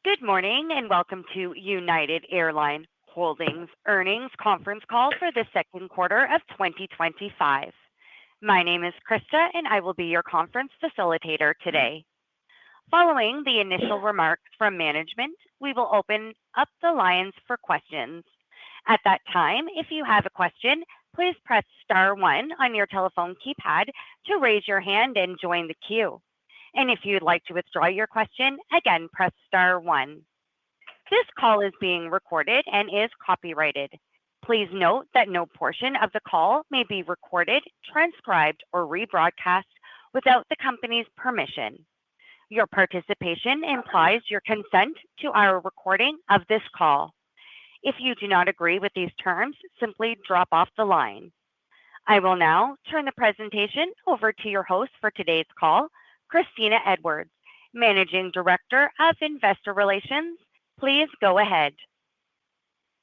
Good morning and welcome to United Airlines Holdings earnings conference call for the second quarter of 2025. My name is Krista and I will be your conference facilitator today. Following the initial remarks from management, we will open up the lines for questions. At that time, if you have a question, please press star one on your telephone keypad to raise your hand and join the queue. And if you'd like to withdraw your question, again, press star one. This call is being recorded and is copyrighted. Please note that no portion of the call may be recorded, transcribed, or rebroadcast without the company's permission. Your participation implies your consent to our recording of this call. If you do not agree with these terms, simply drop off the line. I will now turn the presentation over to your host for today's call, Christina Edwards, Managing Director of Investor Relations. Please go ahead.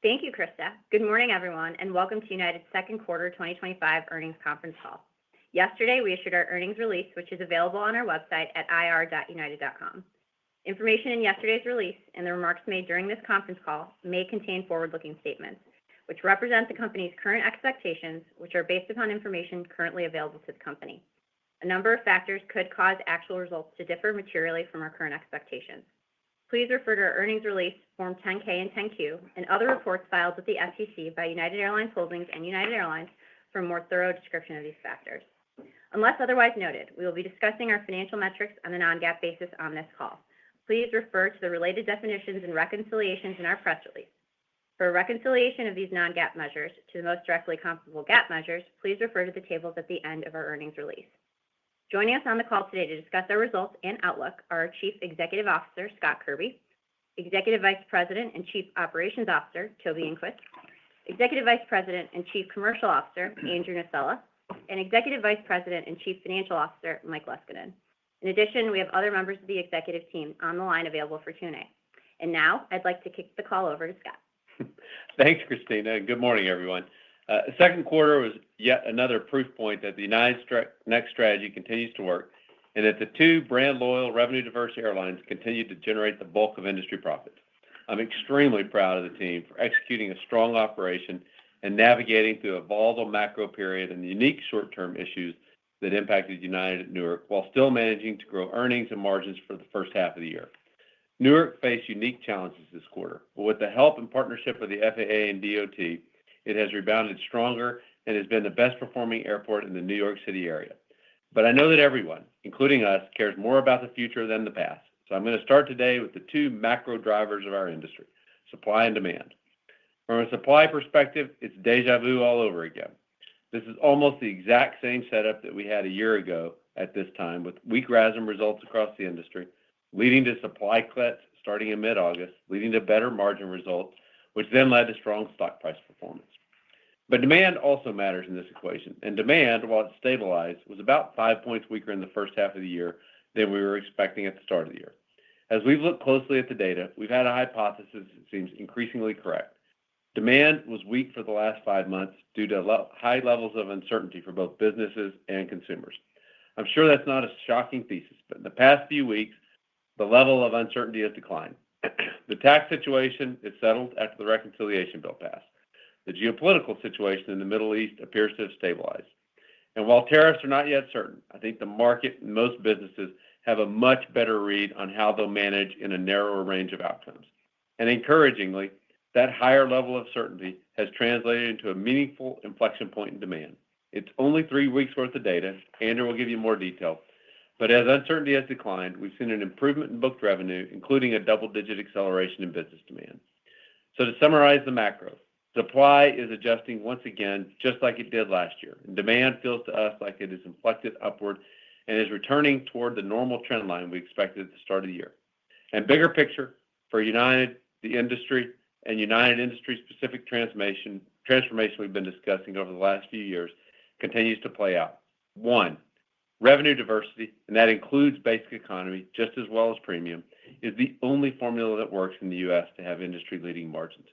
Thank you, Krista. Good morning, everyone, and welcome to United's second quarter 2025 earnings conference call. Yesterday, we issued our earnings release, which is available on our website at ir.united.com. Information in yesterday's release and the remarks made during this conference call may contain forward-looking statements, which represent the company's current expectations, which are based upon information currently available to the company. A number of factors could cause actual results to differ materially from our current expectations. Please refer to our earnings release, Form 10-K and 10-Q, and other reports filed with the SEC by United Airlines Holdings and United Airlines for a more thorough description of these factors. Unless otherwise noted, we will be discussing our financial metrics on a non-GAAP basis on this call. Please refer to the related definitions and reconciliations in our press release. For a reconciliation of these non-GAAP measures to the most directly comparable GAAP measures, please refer to the tables at the end of our earnings release. Joining us on the call today to discuss our results and outlook are our Chief Executive Officer, Scott Kirby, Executive Vice President and Chief Operations Officer, Toby Enqvist, Executive Vice President and Chief Commercial Officer, Andrew Nocella, and Executive Vice President and Chief Financial Officer, Mike Leskinen. In addition, we have other members of the executive team on the line available for Q&A. And now, I'd like to kick the call over to Scott. Thanks, Christina. Good morning, everyone. The second quarter was yet another proof point that the United Next strategy continues to work and that the two brand-loyal, revenue-diverse airlines continue to generate the bulk of industry profits. I'm extremely proud of the team for executing a strong operation and navigating through a volatile macro period and the unique short-term issues that impacted United at Newark while still managing to grow earnings and margins for the first half of the year. Newark faced unique challenges this quarter, but with the help and partnership of the FAA and DOT, it has rebounded stronger and has been the best performing airport in the New York City area. But I know that everyone, including us, cares more about the future than the past. So I'm going to start today with the two macro drivers of our industry, supply and demand. From a supply perspective, it's deja vu all over again. This is almost the exact same setup that we had a year ago at this time, with weak RASM results across the industry, leading to supply cuts starting in mid-August, leading to better margin results, which then led to strong stock price performance. But demand also matters in this equation, and demand, while it stabilized, was about 5 points weaker in the first half of the year than we were expecting at the start of the year. As we've looked closely at the data, we've had a hypothesis that seems increasingly correct. Demand was weak for the last 5 months due to high levels of uncertainty for both businesses and consumers. I'm sure that's not a shocking thesis, but in the past few weeks, the level of uncertainty has declined. The tax situation is settled after the reconciliation bill passed. The geopolitical situation in the Middle East appears to have stabilized. And while tariffs are not yet certain, I think the market and most businesses have a much better read on how they'll manage in a narrower range of outcomes. And encouragingly, that higher level of certainty has translated into a meaningful inflection point in demand. It's only 3 weeks worth of data. Andrew will give you more detail. But as uncertainty has declined, we've seen an improvement in booked revenue, including a double-digit acceleration in business demand. So to summarize the macro, supply is adjusting once again, just like it did last year. And demand feels to us like it is inflected upward and is returning toward the normal trend line we expected at the start of the year. And bigger picture for United, the industry, and United industry-specific transformation we've been discussing over the last few years continues to play out. 1, revenue diversity, and that includes basic economy just as well as premium, is the only formula that works in the U.S. to have industry-leading margins.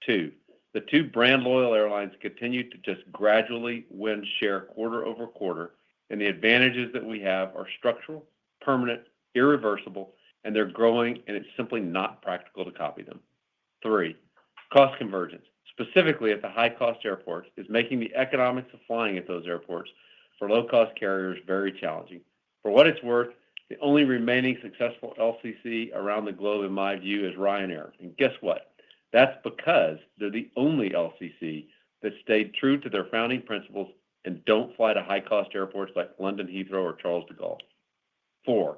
2, the two brand-loyal airlines continue to just gradually win share quarter over quarter, and the advantages that we have are structural, permanent, irreversible, and they're growing, and it's simply not practical to copy them. 3, cost convergence, specifically at the high-cost airports, is making the economics of flying at those airports for low-cost carriers very challenging. For what it's worth, the only remaining successful LCC around the globe, in my view, is Ryanair. And guess what? That's because they're the only LCC that stayed true to their founding principles and don't fly to high-cost airports like London Heathrow or Charles de Gaulle. 4,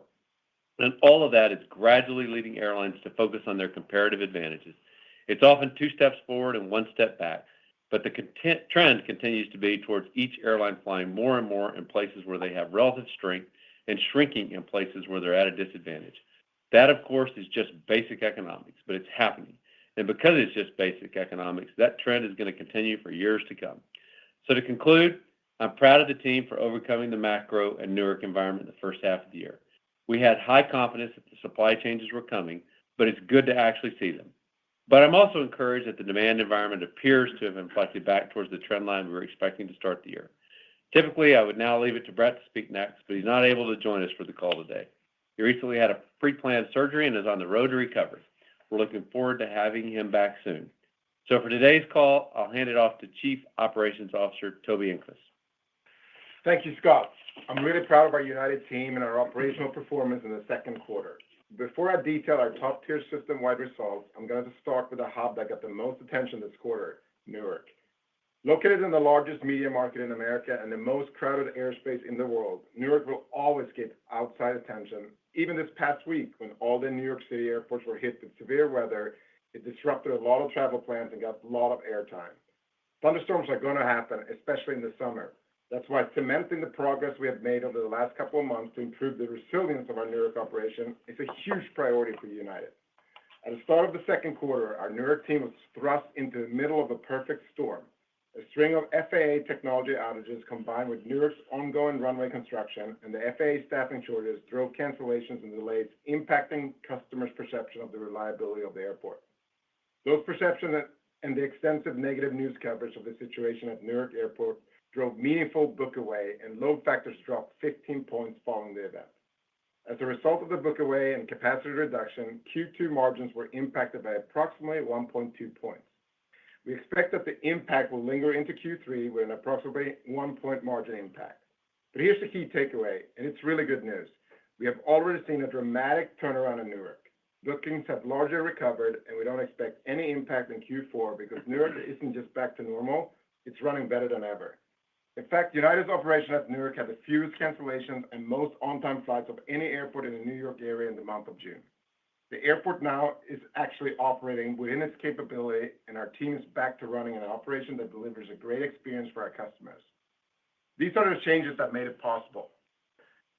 and all of that is gradually leading airlines to focus on their comparative advantages. It's often 2 steps forward and 1 step back, but the trend continues to be towards each airline flying more and more in places where they have relative strength and shrinking in places where they're at a disadvantage. That, of course, is just basic economics, but it's happening. And because it's just basic economics, that trend is going to continue for years to come. So to conclude, I'm proud of the team for overcoming the macro and Newark environment in the first half of the year. We had high confidence that the supply changes were coming, but it's good to actually see them. But I'm also encouraged that the demand environment appears to have inflected back towards the trend line we were expecting to start the year. Typically, I would now leave it to Brett to speak next, but he's not able to join us for the call today. He recently had a pre-planned surgery and is on the road to recovery. We're looking forward to having him back soon. So for today's call, I'll hand it off to Chief Operations Officer Toby Enqvist. Thank you, Scott. I'm really proud of our United team and our operational performance in the second quarter. Before I detail our top-tier system-wide results, I'm going to start with a hub that got the most attention this quarter, Newark. Located in the largest media market in America and the most crowded airspace in the world, Newark will always get outside attention. Even this past week, when all the New York City airports were hit with severe weather, it disrupted a lot of travel plans and got a lot of airtime. Thunderstorms are going to happen, especially in the summer. That's why cementing the progress we have made over the last couple of months to improve the resilience of our Newark operation is a huge priority for United. At the start of the second quarter, our Newark team was thrust into the middle of a perfect storm. A string of FAA technology outages combined with Newark's ongoing runway construction and the FAA staffing shortages drove cancellations and delays, impacting customers' perception of the reliability of the airport. Those perceptions and the extensive negative news coverage of the situation at Newark Airport drove meaningful book away, and load factors dropped 15 points following the event. As a result of the book away and capacity reduction, Q2 margins were impacted by approximately 1.2 points. We expect that the impact will linger into Q3 with an approximately 1 point margin impact. But here's the key takeaway, and it's really good news. We have already seen a dramatic turnaround in Newark. Bookings have largely recovered, and we don't expect any impact in Q4 because Newark isn't just back to normal, it's running better than ever. In fact, United's operation at Newark had the fewest cancellations and most on-time flights of any airport in the New York area in the month of June. The airport now is actually operating within its capability, and our team is back to running an operation that delivers a great experience for our customers. These are the changes that made it possible.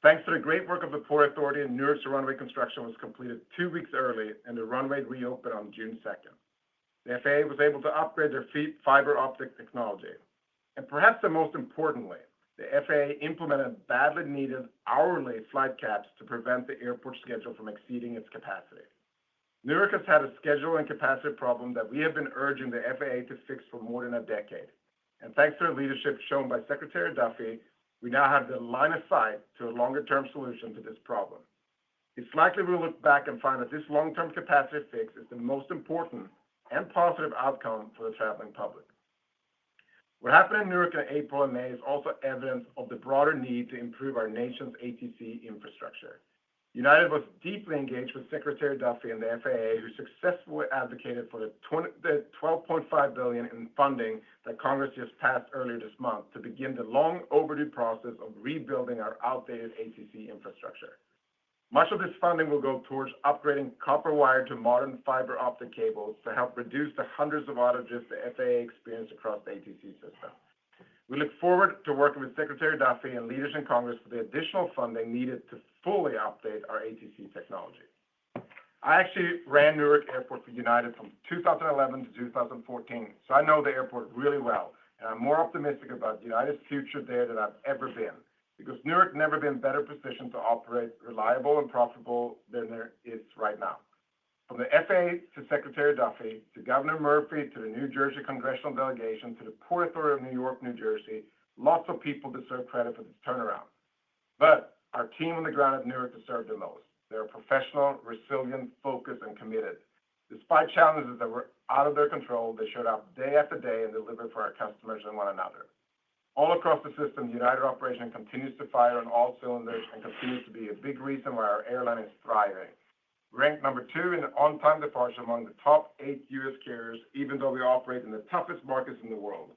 Thanks to the great work of the Port Authority, Newark's runway construction was completed 2 weeks early, and the runway reopened on June 2nd. The FAA was able to upgrade their fiber optic technology. And perhaps the most importantly, the FAA implemented badly needed hourly flight caps to prevent the airport schedule from exceeding its capacity. Newark has had a schedule and capacity problem that we have been urging the FAA to fix for more than a decade. And thanks to the leadership shown by Secretary Duffy, we now have the line of sight to a longer-term solution to this problem. It's likely we'll look back and find that this long-term capacity fix is the most important and positive outcome for the traveling public. What happened in Newark in April and May is also evidence of the broader need to improve our nation's ATC infrastructure. United was deeply engaged with Secretary Duffy and the FAA, who successfully advocated for the $12.5 billion in funding that Congress just passed earlier this month to begin the long overdue process of rebuilding our outdated ATC infrastructure. Much of this funding will go towards upgrading copper wire to modern fiber optic cables to help reduce the hundreds of outages the FAA experienced across the ATC system. We look forward to working with Secretary Duffy and leaders in Congress for the additional funding needed to fully update our ATC technology. I actually ran Newark Airport for United from 2011 to 2014, so I know the airport really well, and I'm more optimistic about United's future there than I've ever been, because Newark never been better positioned to operate reliable and profitable than there is right now. From the FAA to Secretary Duffy, to Governor Murphy, to the New Jersey Congressional Delegation, to the Port Authority of New York, New Jersey, lots of people deserve credit for this turnaround. But our team on the ground at Newark deserve the most. They are professional, resilient, focused, and committed. Despite challenges that were out of their control, they showed up day after day and delivered for our customers and one another. All across the system, the United operation continues to fire on all cylinders and continues to be a big reason why our airline is thriving. Ranked number 2 in on-time departure among the top 8 U.S. carriers, even though we operate in the toughest markets in the world,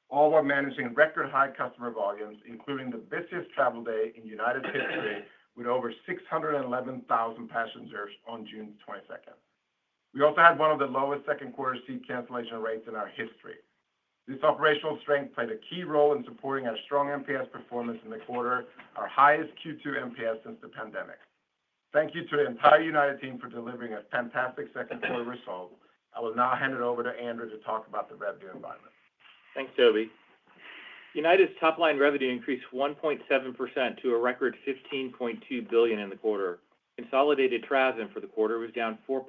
all while managing record-high customer volumes, including the busiest travel day in United's history with over 611,000 passengers on June 22nd. We also had one of the lowest second quarter seat cancellation rates in our history. This operational strength played a key role in supporting our strong NPS performance in the quarter, our highest Q2 NPS since the pandemic. Thank you to the entire United team for delivering a fantastic second quarter result. I will now hand it over to Andrew to talk about the revenue environment. Thanks, Toby. United's top-line revenue increased 1.7% to a record $15.2 billion in the quarter. Consolidated TRASM for the quarter was down 4%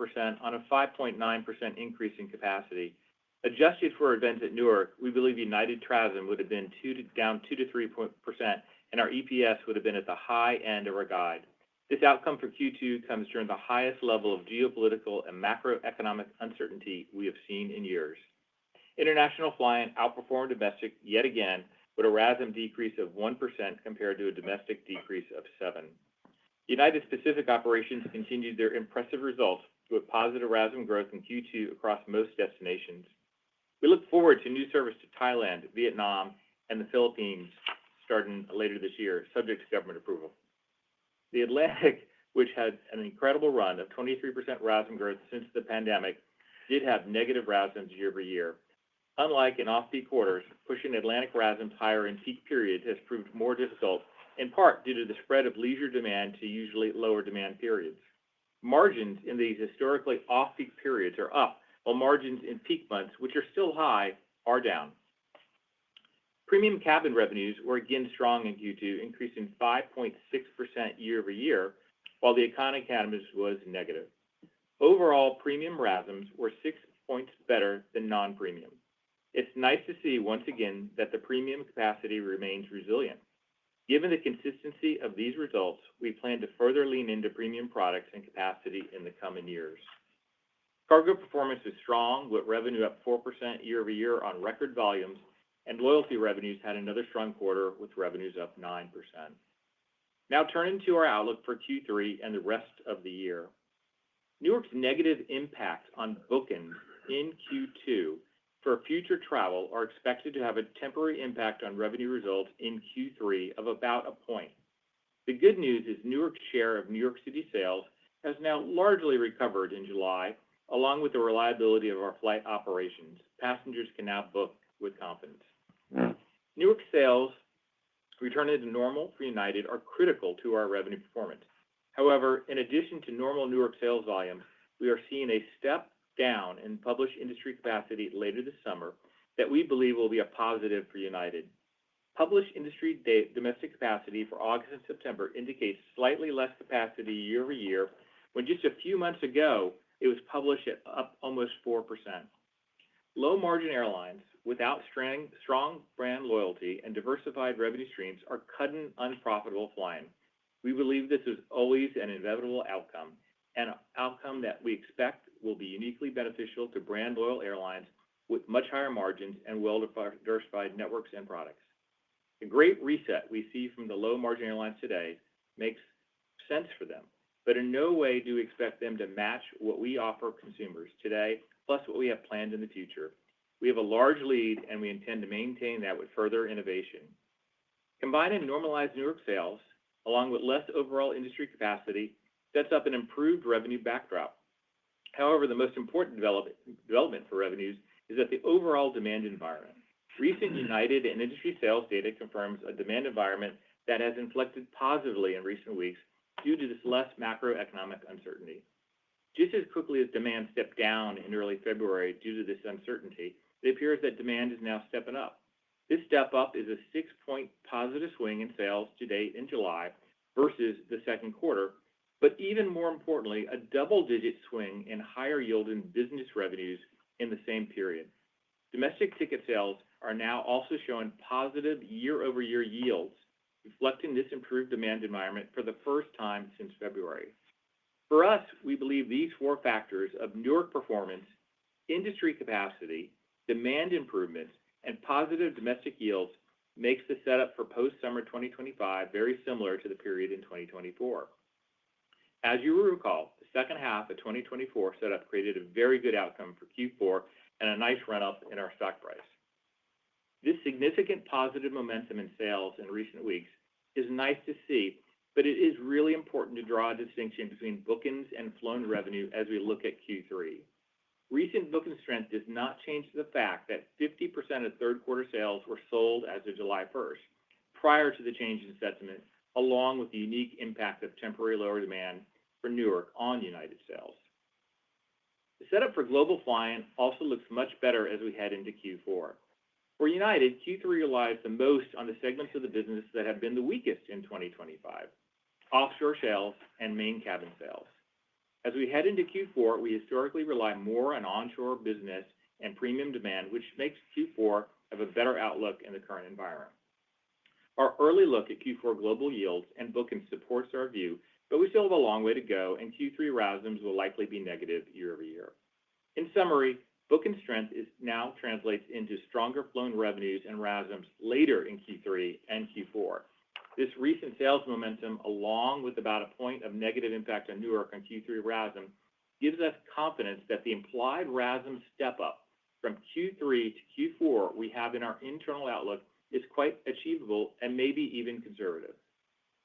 on a 5.9% increase in capacity. Adjusted for events at Newark, we believe United TRASM would have been down 2 to 3%, and our EPS would have been at the high end of our guide. This outcome for Q2 comes during the highest level of geopolitical and macroeconomic uncertainty we have seen in years. International flying outperformed domestic yet again with a RASM decrease of 1% compared to a domestic decrease of 7%. United's Pacific operations continued their impressive results with positive RASM growth in Q2 across most destinations. We look forward to new service to Thailand, Vietnam, and the Philippines starting later this year, subject to government approval. The Atlantic, which had an incredible run of 23% RASM growth since the pandemic, did have negative RASMs year over year. Unlike in off-peak quarters, pushing Atlantic RASMs higher in peak periods has proved more difficult, in part due to the spread of leisure demand to usually lower demand periods. Margins in these historically off-peak periods are up, while margins in peak months, which are still high, are down. Premium cabin revenues were again strong in Q2, increasing 5.6% year over year, while the economy cabins was negative. Overall, premium RASMs were 6 points better than non-premium. It's nice to see once again that the premium capacity remains resilient. Given the consistency of these results, we plan to further lean into premium products and capacity in the coming years. Cargo performance is strong, with revenue up 4% year over year on record volumes, and loyalty revenues had another strong quarter with revenues up 9%. Now turning to our outlook for Q3 and the rest of the year. Newark's negative impact on bookings in Q2 for future travel are expected to have a temporary impact on revenue results in Q3 of about a point. The good news is Newark's share of New York City sales has now largely recovered in July, along with the reliability of our flight operations. Passengers can now book with confidence. Newark sales returning to normal for United are critical to our revenue performance. However, in addition to normal Newark sales volume, we are seeing a step down in published industry capacity later this summer that we believe will be a positive for United. Published industry domestic capacity for August and September indicates slightly less capacity year over year, when just a few months ago it was published at up almost 4%. Low-margin airlines without strong brand loyalty and diversified revenue streams are cutting unprofitable flying. We believe this is always an inevitable outcome, an outcome that we expect will be uniquely beneficial to brand-loyal airlines with much higher margins and well-diversified networks and products. The great reset we see from the low-margin airlines today makes sense for them, but in no way do we expect them to match what we offer consumers today, plus what we have planned in the future. We have a large lead, and we intend to maintain that with further innovation. Combining normalized Newark sales, along with less overall industry capacity, sets up an improved revenue backdrop. However, the most important development for revenues is that the overall demand environment. Recent United and industry sales data confirms a demand environment that has inflected positively in recent weeks due to this less macroeconomic uncertainty. Just as quickly as demand stepped down in early February due to this uncertainty, it appears that demand is now stepping up. This step up is a 6-point positive swing in sales to date in July versus the second quarter, but even more importantly, a double-digit swing in higher yielding business revenues in the same period. Domestic ticket sales are now also showing positive year-over-year yields, reflecting this improved demand environment for the first time since February. For us, we believe these four factors of Newark performance, industry capacity, demand improvements, and positive domestic yields makes the setup for post-summer 2025 very similar to the period in 2024. As you will recall, the second half of 2024 setup created a very good outcome for Q4 and a nice run-up in our stock price. This significant positive momentum in sales in recent weeks is nice to see, but it is really important to draw a distinction between bookings and flown revenue as we look at Q3. Recent booking strength does not change the fact that 50% of third quarter sales were sold as of July 1st, prior to the change in sentiment, along with the unique impact of temporary lower demand for Newark on United sales. The setup for global flying also looks much better as we head into Q4. For United, Q3 relies the most on the segments of the business that have been the weakest in 2025, offshore sales and main cabin sales. As we head into Q4, we historically rely more on onshore business and premium demand, which makes Q4 have a better outlook in the current environment. Our early look at Q4 global yields and bookings supports our view, but we still have a long way to go, and Q3 RASMs will likely be negative year over year. In summary, booking strength now translates into stronger flown revenues and RASMs later in Q3 and Q4. This recent sales momentum, along with about a point of negative impact on Newark on Q3 RASM, gives us confidence that the implied RASM step-up from Q3 to Q4 we have in our internal outlook is quite achievable and maybe even conservative.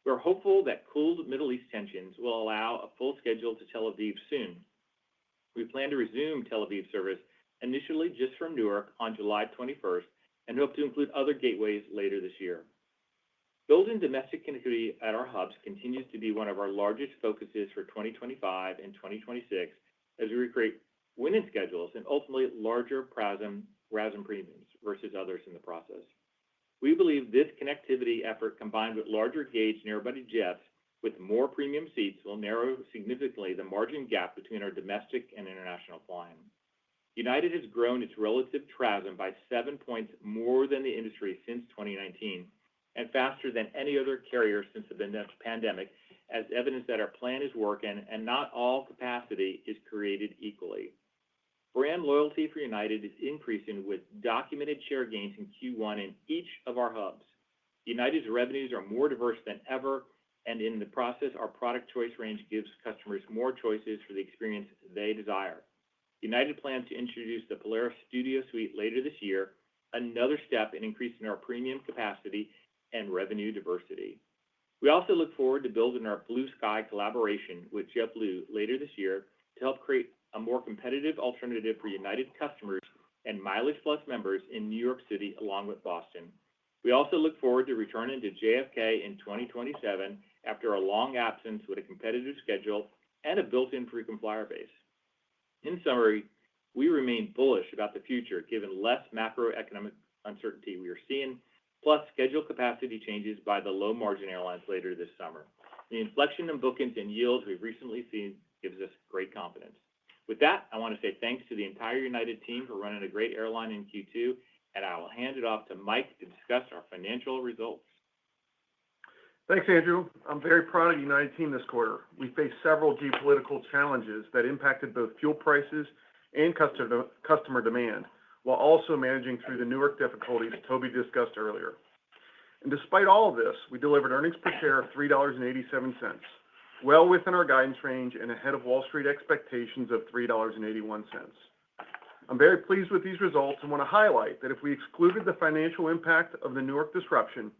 We're hopeful that cooled Middle East tensions will allow a full schedule to Tel Aviv soon. We plan to resume Tel Aviv service initially just from Newark on July 21st and hope to include other gateways later this year. Building domestic connectivity at our hubs continues to be one of our largest focuses for 2025 and 2026 as we recreate winning schedules and ultimately larger RASM premiums versus others in the process. We believe this connectivity effort, combined with larger gauge narrow-body jets with more premium seats, will narrow significantly the margin gap between our domestic and international flying. United has grown its relative TRASM by 7 points more than the industry since 2019, and faster than any other carrier since the pandemic, as evidence that our plan is working and not all capacity is created equally. Brand loyalty for United is increasing with documented share gains in Q1 in each of our hubs. United's revenues are more diverse than ever, and in the process, our product choice range gives customers more choices for the experience they desire. United plans to introduce the Polaris Studio Suite later this year, another step in increasing our premium capacity and revenue diversity. We also look forward to building our Blue Sky collaboration with JetBlue later this year to help create a more competitive alternative for United customers and Mileage Plus members in New York City along with Boston. We also look forward to returning to JFK in 2027 after a long absence with a competitive schedule and a built-in frequent flyer base. In summary, we remain bullish about the future given less macroeconomic uncertainty we are seeing, plus schedule capacity changes by the low-margin airlines later this summer. The inflection in bookings and yields we've recently seen gives us great confidence. With that, I want to say thanks to the entire United team for running a great airline in Q2, and I will hand it off to Mike to discuss our financial results. Thanks, Andrew. I'm very proud of the United team this quarter. We faced several geopolitical challenges that impacted both fuel prices and customer demand, while also managing through the Newark difficulties Toby discussed earlier. And despite all of this, we delivered earnings per share of $3.87, well within our guidance range and ahead of Wall Street expectations of $3.81. I'm very pleased with these results and want to highlight that if we excluded the financial impact of the Newark disruption,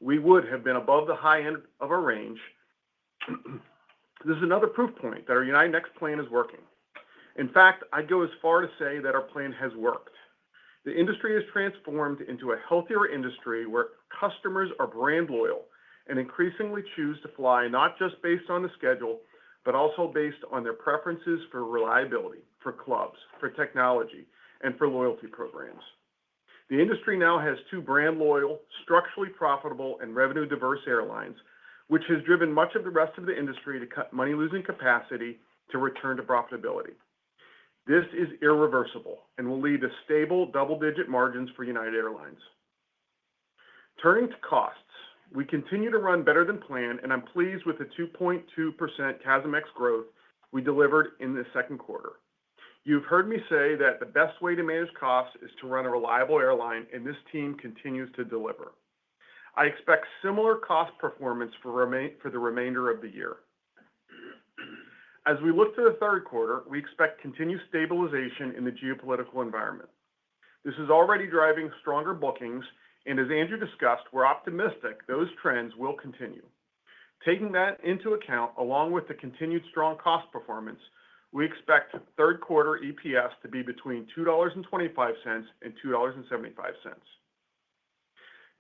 we would have been above the high end of our range. This is another proof point that our United Next plan is working. In fact, I'd go as far to say that our plan has worked. The industry has transformed into a healthier industry where customers are brand loyal and increasingly choose to fly not just based on the schedule, but also based on their preferences for reliability, for clubs, for technology, and for loyalty programs. The industry now has two brand loyal, structurally profitable, and revenue diverse airlines, which has driven much of the rest of the industry to cut money-losing capacity to return to profitability. This is irreversible and will lead to stable double-digit margins for United Airlines. Turning to costs, we continue to run better than planned, and I'm pleased with the 2.2% CASM-ex growth we delivered in the second quarter. You've heard me say that the best way to manage costs is to run a reliable airline, and this team continues to deliver. I expect similar cost performance for the remainder of the year. As we look to the third quarter, we expect continued stabilization in the geopolitical environment. This is already driving stronger bookings, and as Andrew discussed, we're optimistic those trends will continue. Taking that into account, along with the continued strong cost performance, we expect third quarter EPS to be between $2.25 and $2.75.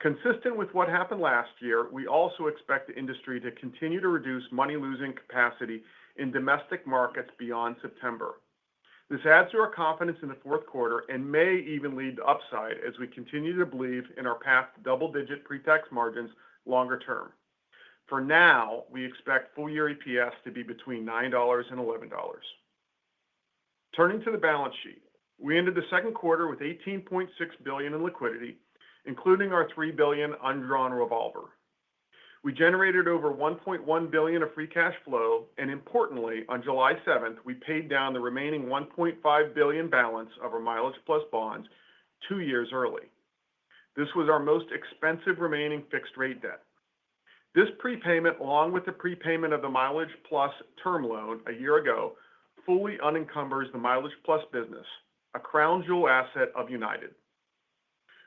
Consistent with what happened last year, we also expect the industry to continue to reduce money-losing capacity in domestic markets beyond September. This adds to our confidence in the fourth quarter and may even lead to upside as we continue to believe in our path to double-digit pre-tax margins longer term. For now, we expect full-year EPS to be between $9 and $11. Turning to the balance sheet, we ended the second quarter with $18.6 billion in liquidity, including our $3 billion undrawn revolver. We generated over $1.1 billion of free cash flow, and importantly, on July 7th, we paid down the remaining $1.5 billion balance of our MileagePlus bonds 2 years early. This was our most expensive remaining fixed-rate debt. This prepayment, along with the prepayment of the MileagePlus term loan a year ago, fully unencumbers the MileagePlus business, a crown jewel asset of United.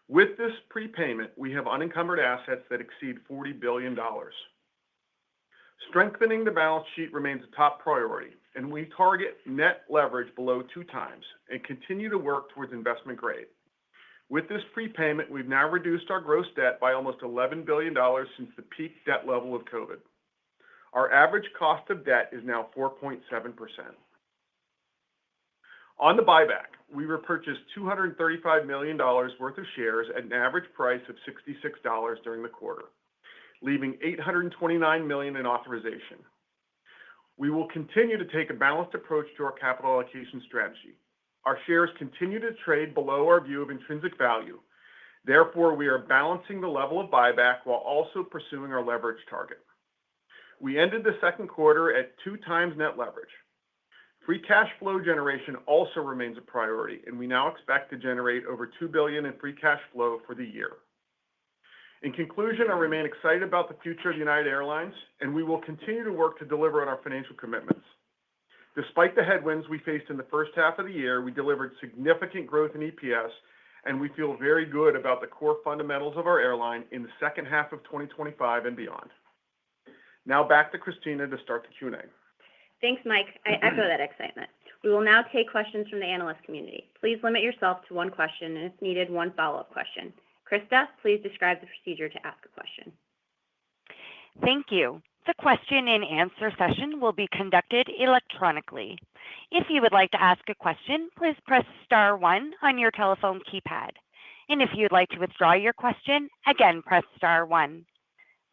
With this prepayment, we have unencumbered assets that exceed $40 billion. Strengthening the balance sheet remains a top priority, and we target net leverage below 2 times and continue to work towards investment grade. With this prepayment, we've now reduced our gross debt by almost $11 billion since the peak debt level of COVID. Our average cost of debt is now 4.7%. On the buyback, we repurchased $235 million worth of shares at an average price of $66 during the quarter, leaving $829 million in authorization. We will continue to take a balanced approach to our capital allocation strategy. Our shares continue to trade below our view of intrinsic value. Therefore, we are balancing the level of buyback while also pursuing our leverage target. We ended the second quarter at 2 times net leverage. Free cash flow generation also remains a priority, and we now expect to generate over $2 billion in free cash flow for the year. In conclusion, I remain excited about the future of United Airlines, and we will continue to work to deliver on our financial commitments. Despite the headwinds we faced in the first half of the year, we delivered significant growth in EPS, and we feel very good about the core fundamentals of our airline in the second half of 2025 and beyond. Now back to Christina to start the Q&A. Thanks, Mike. I echo that excitement. We will now take questions from the analyst community. Please limit yourself to one question and, if needed, one follow-up question. Krista, please describe the procedure to ask a question. Thank you. The question and answer session will be conducted electronically. If you would like to ask a question, please press star 1 on your telephone keypad. And if you'd like to withdraw your question, again, press star 1.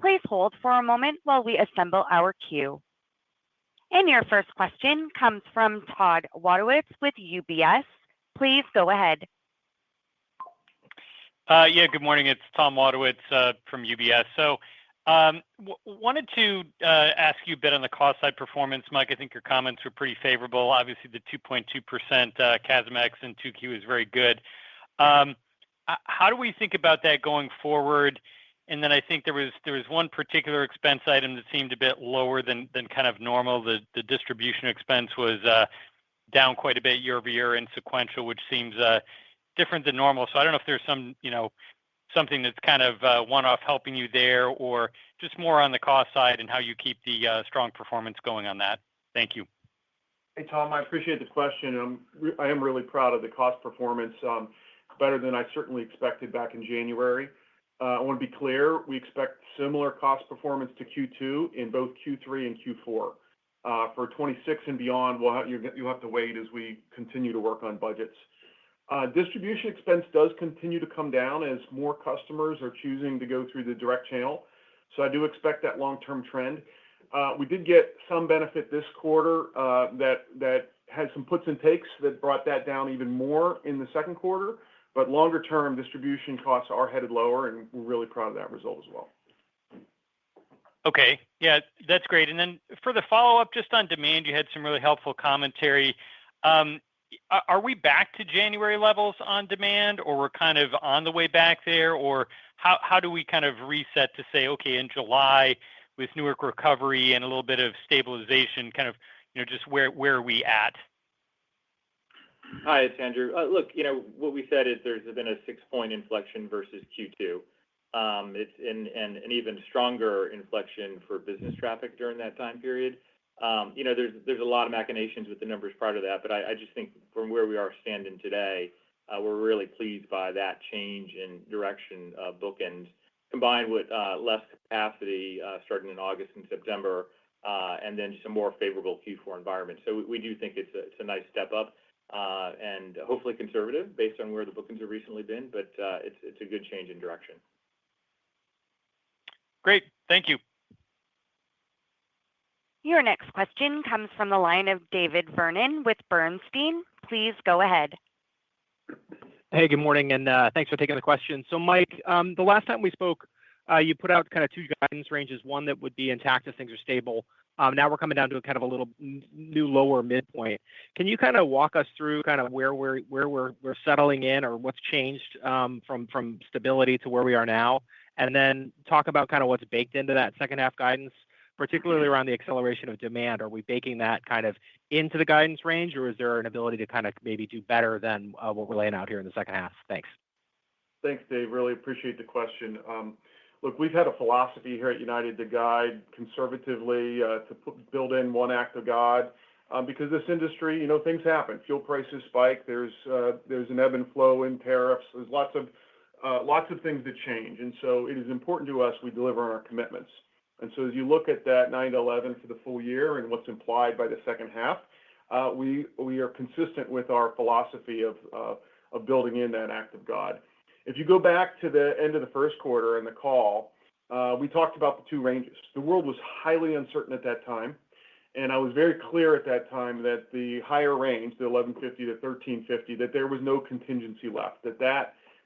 Please hold for a moment while we assemble our queue. And your first question comes from Todd Wadewitz with UBS. Please go ahead. Good morning. It's Tom Wadewitz from UBS. So wanted to ask you a bit on the cost side performance. Mike, I think your comments were pretty favorable. Obviously, the 2.2% CASM-ex in 2Q is very good. How do we think about that going forward? And then I think there was one particular expense item that seemed a bit lower than kind of normal. The distribution expense was down quite a bit year over year in sequential, which seems different than normal. So I don't know if there's something that's kind of one-off helping you there, or just more on the cost side and how you keep the strong performance going on that. Thank you. Hey, Tom, I appreciate the question. I am really proud of the cost performance, better than I certainly expected back in January. I want to be clear, we expect similar cost performance to Q2 in both Q3 and Q4. For 26 and beyond, you'll have to wait as we continue to work on budgets. Distribution expense does continue to come down as more customers are choosing to go through the direct channel. So I do expect that long-term trend. We did get some benefit this quarter that had some puts and takes that brought that down even more in the second quarter. But longer term, distribution costs are headed lower, and we're really proud of that result as well. Okay. Yeah, that's great. And then for the follow-up, just on demand, you had some really helpful commentary. Are we back to January levels on demand, or we're kind of on the way back there? Or how do we kind of reset to say, okay, in July, with Newark recovery and a little bit of stabilization, kind of, just where are we at? Hi, it's Andrew. Look, what we said is there's been a 6-point inflection versus Q2. It's an even stronger inflection for business traffic during that time period. There's a lot of machinations with the numbers prior to that, but I just think from where we are standing today, we're really pleased by that change in direction of bookends, combined with less capacity starting in August and September, and then just a more favorable Q4 environment. So we do think it's a nice step up, and hopefully conservative based on where the bookings have recently been, but it's a good change in direction. Great. Thank you. Your next question comes from the line of David Vernon with Bernstein. Please go ahead. Hey, good morning, and thanks for taking the question. So, Mike, the last time we spoke, you put out kind of 2 guidance ranges, one that would be intact as things are stable. Now we're coming down to a kind of a little new lower midpoint. Can you kind of walk us through kind of where we're settling in, or what's changed from stability to where we are now? And then talk about kind of what's baked into that second half guidance, particularly around the acceleration of demand. Are we baking that kind of into the guidance range, or is there an ability to kind of maybe do better than what we're laying out here in the second half? Thanks. Thanks, Dave. Really appreciate the question. Look, we've had a philosophy here at United to guide conservatively, to build in one act of God, because this industry, things happen. Fuel prices spike. There's an ebb and flow in tariffs. There's lots of things that change, and so it is important to us we deliver on our commitments. And so as you look at that 9-11 for the full year and what's implied by the second half, we are consistent with our philosophy of building in that act of God. If you go back to the end of the first quarter in the call, we talked about the 2 ranges. The world was highly uncertain at that time, and I was very clear at that time that the higher range, the 1150 to 1350, that there was no contingency left,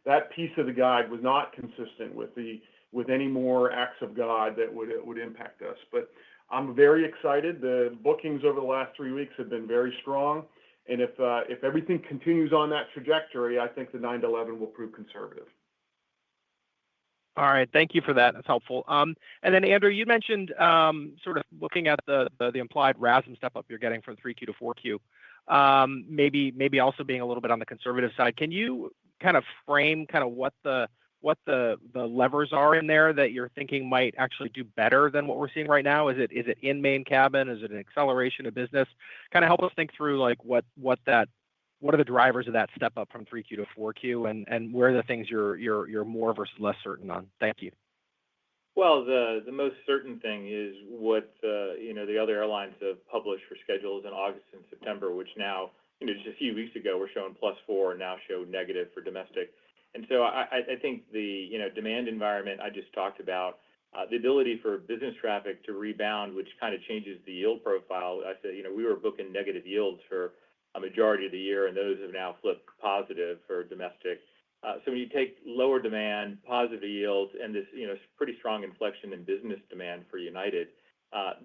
that piece of the guide was not consistent with any more acts of God that would impact us. But I'm very excited. The bookings over the last 3 weeks have been very strong. And if everything continues on that trajectory, I think the 9-11 will prove conservative. All right. Thank you for that. That's helpful. And then, Andrew, you mentioned sort of looking at the implied RASM step up you're getting from 3Q to 4Q, maybe also being a little bit on the conservative side. Can you kind of frame kind of what the levers are in there that you're thinking might actually do better than what we're seeing right now? Is it in main cabin? Is it an acceleration of business? Kind of help us think through like what are the drivers of that step up from 3Q to 4Q, and where are the things you're more versus less certain on? Thank you. Well, the most certain thing is what the other airlines have published for schedules in August and September, which now just a few weeks ago were showing +4 and now show negative for domestic. And so I think the demand environment I just talked about, the ability for business traffic to rebound, which kind of changes the yield profile. I said we were booking negative yields for a majority of the year, and those have now flipped positive for domestic. So when you take lower demand, positive yields, and this pretty strong inflection in business demand for United,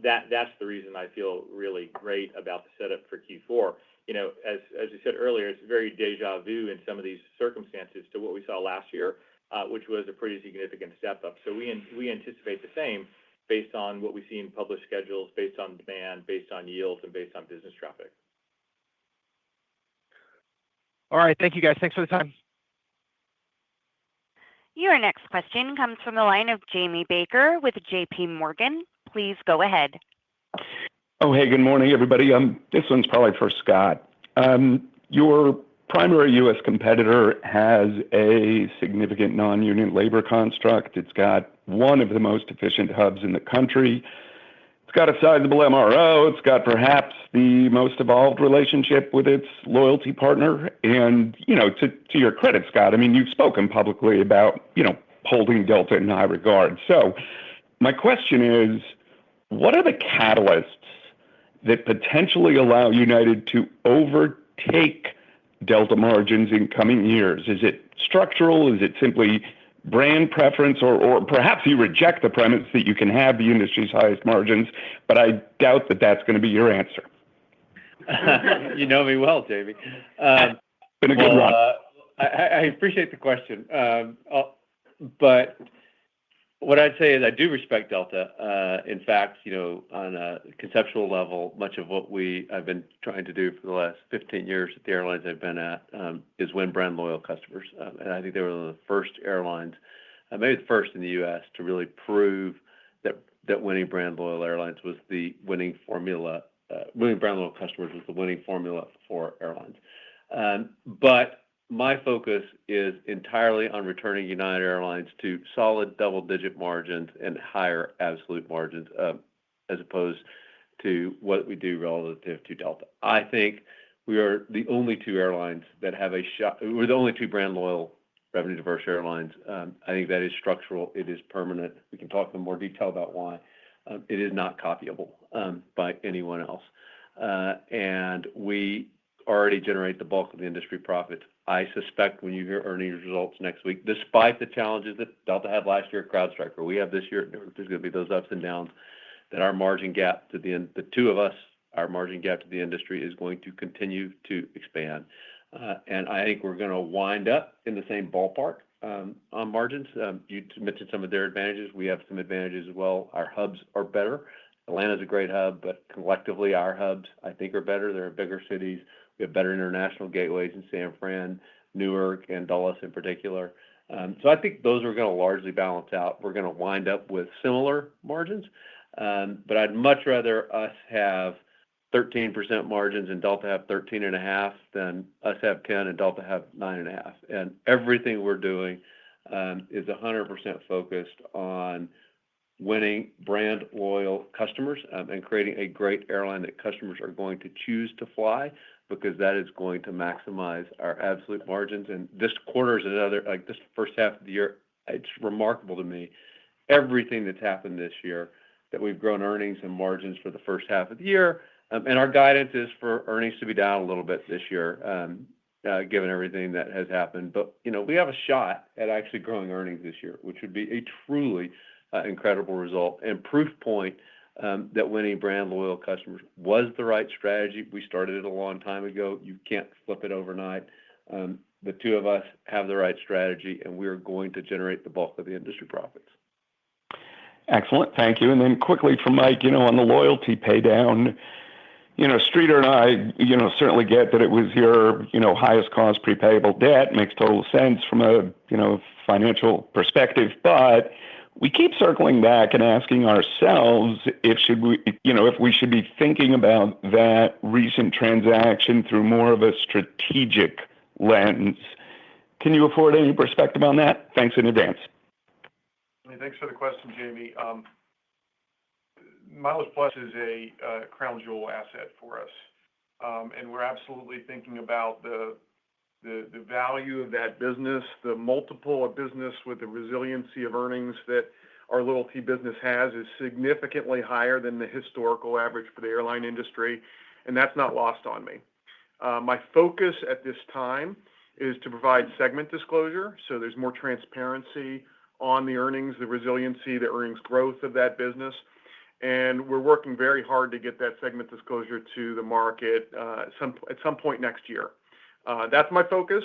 that's the reason I feel really great about the setup for Q4. As you said earlier, it's very deja vu in some of these circumstances to what we saw last year, which was a pretty significant step up. So we anticipate the same based on what we see in published schedules, based on demand, based on yields, and based on business traffic. All right. Thank you, guys. Thanks for the time. Your next question comes from the line of Jamie Baker with J.P. Morgan. Please go ahead. Oh, hey, good morning, everybody. This one's probably for Scott. Your primary U.S. competitor has a significant non-union labor construct. It's got one of the most efficient hubs in the country. It's got a sizable MRO. It's got perhaps the most evolved relationship with its loyalty partner. And, to your credit, Scott, I mean, you've spoken publicly about, holding Delta in high regard. So my question is, what are the catalysts that potentially allow United to overtake Delta margins in coming years? Is it structural? Is it simply brand preference, or perhaps you reject the premise that you can have the industry's highest margins, but I doubt that that's going to be your answer. You know me well, Jamie. Been a good run. I appreciate the question, but what I'd say is I do respect Delta. In fact, on a conceptual level, much of what I've been trying to do for the last 15 years at the airlines I've been at is win brand loyal customers. And I think they were one of the first airlines, maybe the first in the U.S., to really prove that winning brand loyal airlines was the winning formula. Winning brand loyal customers was the winning formula for airlines. But my focus is entirely on returning United Airlines to solid double-digit margins and higher absolute margins, as opposed to what we do relative to Delta. I think we are the only two airlines that have a shot. We're the only two brand loyal, revenue diverse airlines. I think that is structural. It is permanent. We can talk in more detail about why. It is not copyable by anyone else. And we already generate the bulk of the industry profits. I suspect when you hear earnings results next week, despite the challenges that Delta had last year at CrowdStrike, or we have this year, there's going to be those ups and downs, that our margin gap to the two of us, our margin gap to the industry is going to continue to expand. And I think we're going to wind up in the same ballpark on margins. You mentioned some of their advantages. We have some advantages as well. Our hubs are better. Atlanta's a great hub, but collectively our hubs, I think, are better. They're in bigger cities. We have better international gateways in San Fran, Newark, and Dulles in particular. So I think those are going to largely balance out. We're going to wind up with similar margins, but I'd much rather us have 13% margins and Delta have 13.5 than us have 10 and Delta have 9.5. And everything we're doing is 100% focused on winning brand loyal customers and creating a great airline that customers are going to choose to fly, because that is going to maximize our absolute margins. And this quarter is another, like this first half of the year, it's remarkable to me, everything that's happened this year, that we've grown earnings and margins for the first half of the year. And our guidance is for earnings to be down a little bit this year, given everything that has happened. But, we have a shot at actually growing earnings this year, which would be a truly incredible result and proof point that winning brand loyal customers was the right strategy. We started it a long time ago. You can't flip it overnight. The two of us have the right strategy, and we are going to generate the bulk of the industry profits. Excellent. Thank you. And then quickly from Mike, on the loyalty pay down, Streeter and I, certainly get that it was your, highest cost prepayable debt. Makes total sense from a, financial perspective, but we keep circling back and asking ourselves if we should be thinking about that recent transaction through more of a strategic lens. Can you afford any perspective on that? Thanks in advance. Thanks for the question, Jamie. MileagePlus is a crown jewel asset for us, and we're absolutely thinking about the value of that business, the multiple of business with the resiliency of earnings that our loyalty business has is significantly higher than the historical average for the airline industry, and that's not lost on me. My focus at this time is to provide segment disclosure, so there's more transparency on the earnings, the resiliency, the earnings growth of that business, and we're working very hard to get that segment disclosure to the market at some point next year. That's my focus.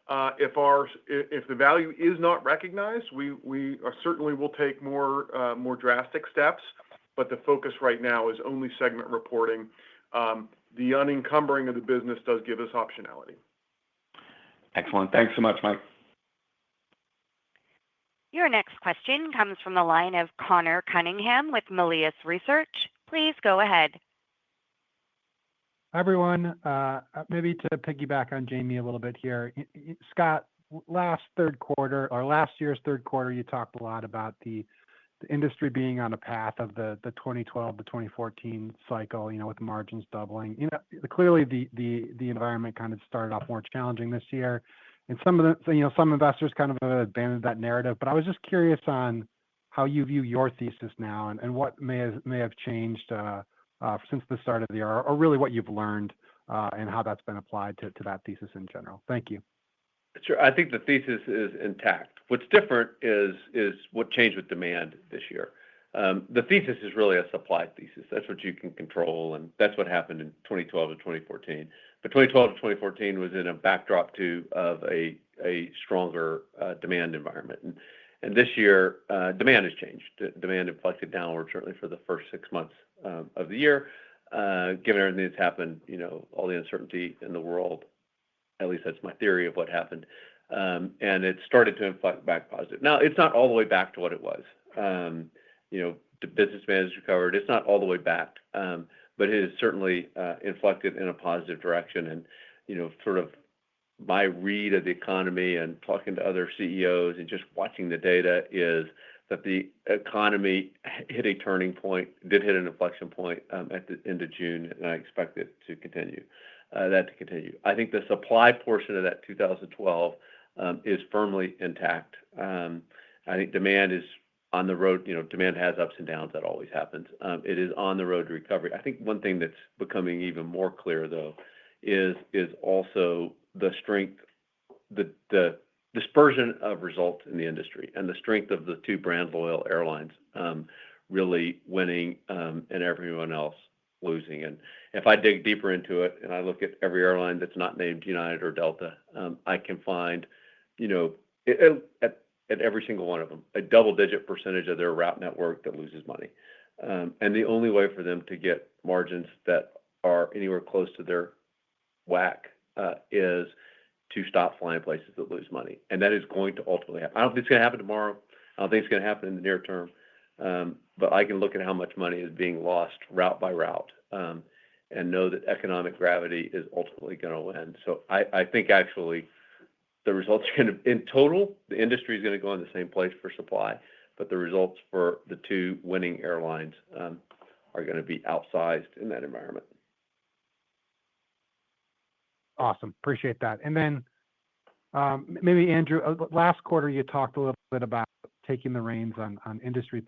If the value is not recognized, we certainly will take more drastic steps. But the focus right now is only segment reporting. The unencumbering of the business does give us optionality. Excellent. Thanks so much, Mike. Your next question comes from the line of Connor Cunningham with Melius Research. Please go ahead. Hi, everyone. Maybe to piggyback on Jamie a little bit here. Scott, last year's third quarter, you talked a lot about the industry being on a path of the 2012 to 2014 cycle, with margins doubling. Clearly the environment kind of started off more challenging this year. And some investors kind of abandoned that narrative. But I was just curious on how you view your thesis now and what may have changed since the start of the year, or really what you've learned and how that's been applied to that thesis in general. Thank you. Sure. I think the thesis is intact. What's different is what changed with demand this year. The thesis is really a supply thesis. That's what you can control, and that's what happened in 2012 to 2014. But 2012 to 2014 was in a backdrop too of a stronger demand environment. And this year, demand has changed. Demand inflected downward, certainly for the first 6 months of the year, given everything that's happened, all the uncertainty in the world. At least that's my theory of what happened. And it started to inflect back positive. Now, it's not all the way back to what it was. The business demand has recovered. It's not all the way back, but it has certainly inflected in a positive direction. And, sort of my read of the economy and talking to other CEOs and just watching the data is that the economy hit a turning point, did hit an inflection point at the end of June, and I expect it to continue. I think the supply portion of that 2012 is firmly intact. I think demand is on the road. Demand has ups and downs. That always happens. It is on the road to recovery. I think one thing that's becoming even more clear, though, is also the strength, the dispersion of results in the industry and the strength of the two brand loyal airlines really winning and everyone else losing. And if I dig deeper into it and I look at every airline that's not named United or Delta, I can find, at every single one of them, a double-digit percentage of their route network that loses money. And the only way for them to get margins that are anywhere close to their WACC is to stop flying places that lose money. And that is going to ultimately happen. I don't think it's going to happen tomorrow. I don't think it's going to happen in the near term. But I can look at how much money is being lost route by route and know that economic gravity is ultimately going to win. So I think actually the results are going to, in total, the industry is going to go in the same place for supply, but the results for the two winning airlines are going to be outsized in that environment. Awesome. Appreciate that. And then maybe, Andrew, last quarter you talked a little bit about taking the reins on industry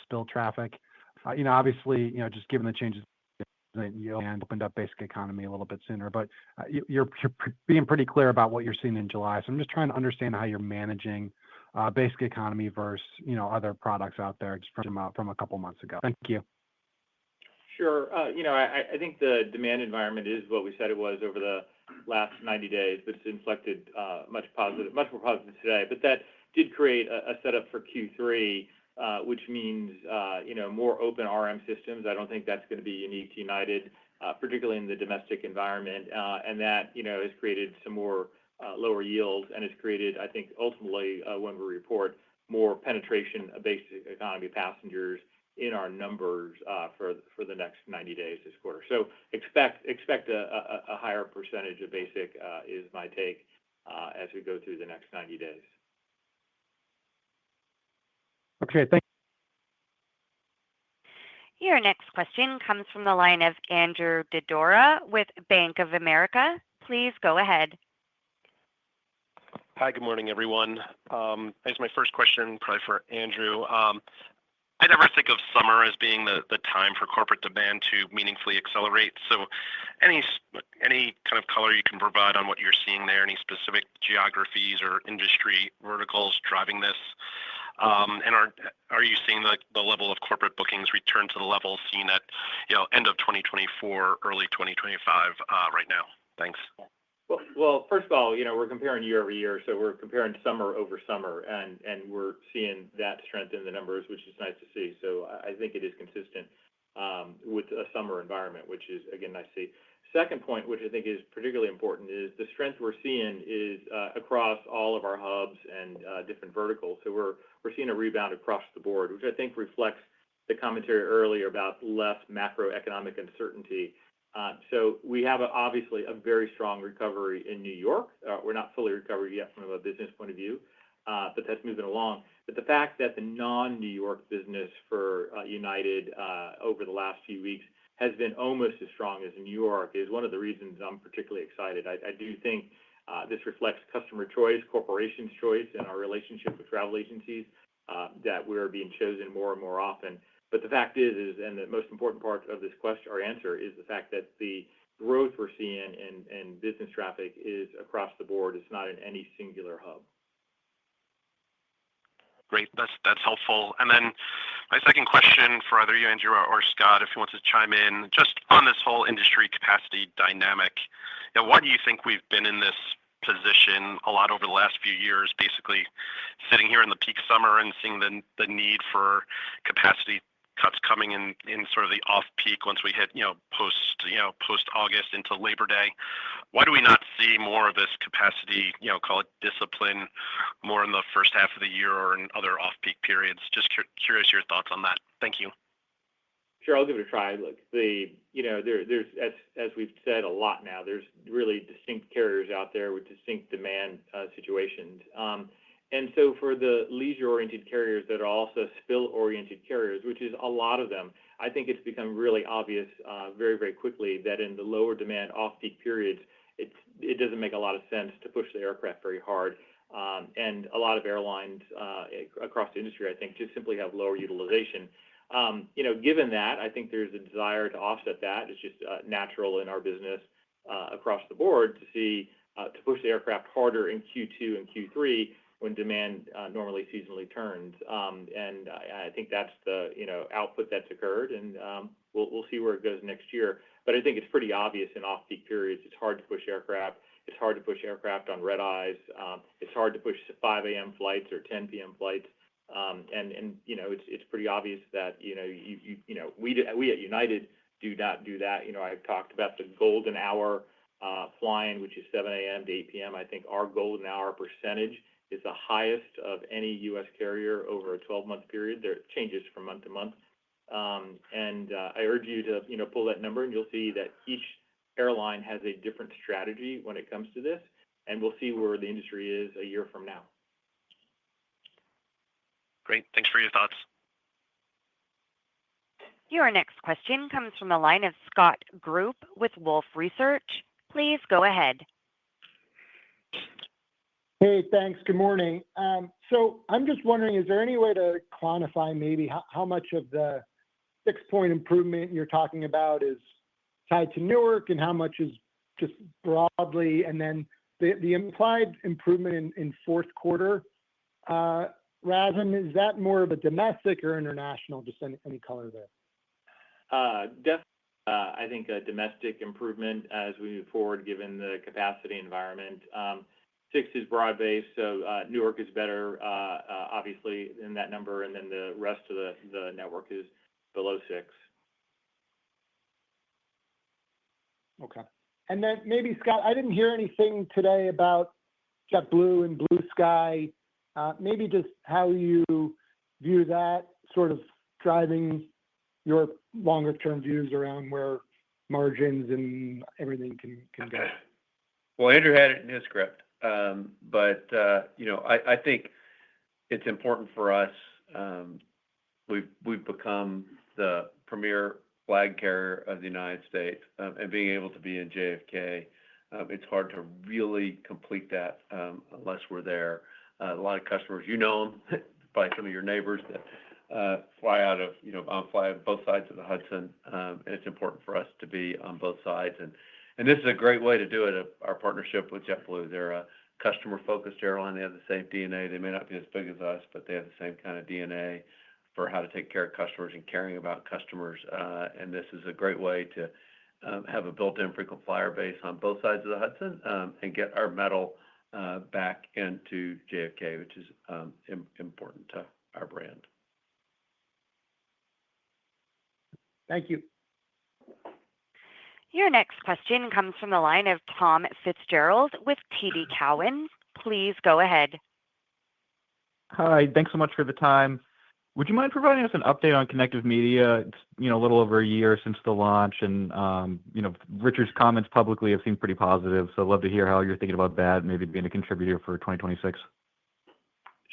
spill traffic. Obviously, just given the changes, and opened up basic economy a little bit sooner, but you're being pretty clear about what you're seeing in July. So I'm just trying to understand how you're managing basic economy versus other products out there just from a couple months ago. Thank you. Sure. I think the demand environment is what we said it was over the last 90 days, but it's inflected much more positive today. But that did create a setup for Q3, which means more open RM systems. I don't think that's going to be unique to United, particularly in the domestic environment, and that has created some more lower yields, and it's created, I think, ultimately when we report more penetration of basic economy passengers in our numbers for the next 90 days this quarter. So expect a higher percentage of basic is my take as we go through the next 90 days. Okay, thank you. Your next question comes from the line of Andrew Didora with Bank of America. Please go ahead. Hi, good morning, everyone. As my first question, probably for Andrew. I never think of summer as being the time for corporate demand to meaningfully accelerate. So any kind of color you can provide on what you're seeing there, any specific geographies or industry verticals driving this? And are you seeing the level of corporate bookings return to the level seen at end of 2024, early 2025 right now? Thanks. Well, first of all, we're comparing year over year, so we're comparing summer over summer, and we're seeing that strength in the numbers, which is nice to see. So I think it is consistent with a summer environment, which is, again, nice to see. Second point, which I think is particularly important, is the strength we're seeing is across all of our hubs and different verticals. So we're seeing a rebound across the board, which I think reflects the commentary earlier about less macroeconomic uncertainty. So we have obviously a very strong recovery in New York. We're not fully recovered yet from a business point of view, but that's moving along. But the fact that the non-New York business for United over the last few weeks has been almost as strong as in New York is one of the reasons I'm particularly excited. I do think this reflects customer choice, corporation's choice, and our relationship with travel agencies that we're being chosen more and more often. But the fact is, and the most important part of this question or answer is the fact that the growth we're seeing in business traffic is across the board. It's not in any singular hub. Great. That's helpful. And then my second question for either you, Andrew, or Scott, if you want to chime in, just on this whole industry capacity dynamic. Why do you think we've been in this position a lot over the last few years, basically sitting here in the peak summer and seeing the need for capacity cuts coming in sort of the off peak once we hit post August into Labor Day? Why do we not see more of this capacity, call it discipline, more in the first half of the year or in other off peak periods? Just curious your thoughts on that. Thank you. Sure, I'll give it a try. Look, there's as we've said a lot now, there's really distinct carriers out there with distinct demand situations. And so for the leisure-oriented carriers that are also spill-oriented carriers, which is a lot of them, I think it's become really obvious very, very quickly that in the lower demand off-peak periods, it doesn't make a lot of sense to push the aircraft very hard. And a lot of airlines across the industry, I think, just simply have lower utilization. Given that, I think there's a desire to offset that. It's just natural in our business across the board to push the aircraft harder in Q2 and Q3 when demand normally seasonally turns. And I think that's the output that's occurred, and we'll see where it goes next year. But I think it's pretty obvious in off-peak periods, it's hard to push aircraft. It's hard to push aircraft on red eyes. It's hard to push 5 a.m. flights or 10 p.m. flights. It's pretty obvious that we at United do not do that. I've talked about the golden hour flying, which is 7 a.m. to 8 p.m. I think our golden hour percentage is the highest of any U.S. carrier over a 12-month period. There changes from month to month, and I urge you to pull that number, and you'll see that each airline has a different strategy when it comes to this, and we'll see where the industry is a year from now. Great. Thanks for your thoughts. Your next question comes from the line of Scott Group with Wolfe Research. Please go ahead. Hey, thanks. Good morning. So I'm just wondering, is there any way to quantify maybe how much of the 6-point improvement you're talking about is tied to Newark and how much is just broadly? And then the implied improvement in fourth quarter, RASM, is that more of a domestic or international? Just any color there. Definitely, I think a domestic improvement as we move forward, given the capacity environment. 6 is broad-based, so Newark is better, obviously, in that number, and then the rest of the network is below 6. Okay. And then maybe, Scott, I didn't hear anything today about JetBlue and Blue Sky. Maybe just how you view that sort of driving your longer-term views around where margins and everything can go. Well, Andrew had it in his script, but I think it's important for us. We've become the premier flag carrier of the United States, and being able to be in JFK, it's hard to really complete that unless we're there. A lot of customers, them, probably some of your neighbors that fly out of, fly both sides of the Hudson, and it's important for us to be on both sides. And this is a great way to do it. Our partnership with JetBlue, they're a customer-focused airline. They have the same DNA. They may not be as big as us, but they have the same kind of DNA for how to take care of customers and caring about customers. And this is a great way to have a built-in frequent flyer base on both sides of the Hudson and get our metal back into JFK, which is important to our brand. Thank you. Your next question comes from the line of Tom Fitzgerald with TD Cowen. Please go ahead. Hi, thanks so much for the time. Would you mind providing us an update on Connective Media? It's a little over a year since the launch, and Richard's comments publicly have seemed pretty positive. So I'd love to hear how you're thinking about that, maybe being a contributor for 2026.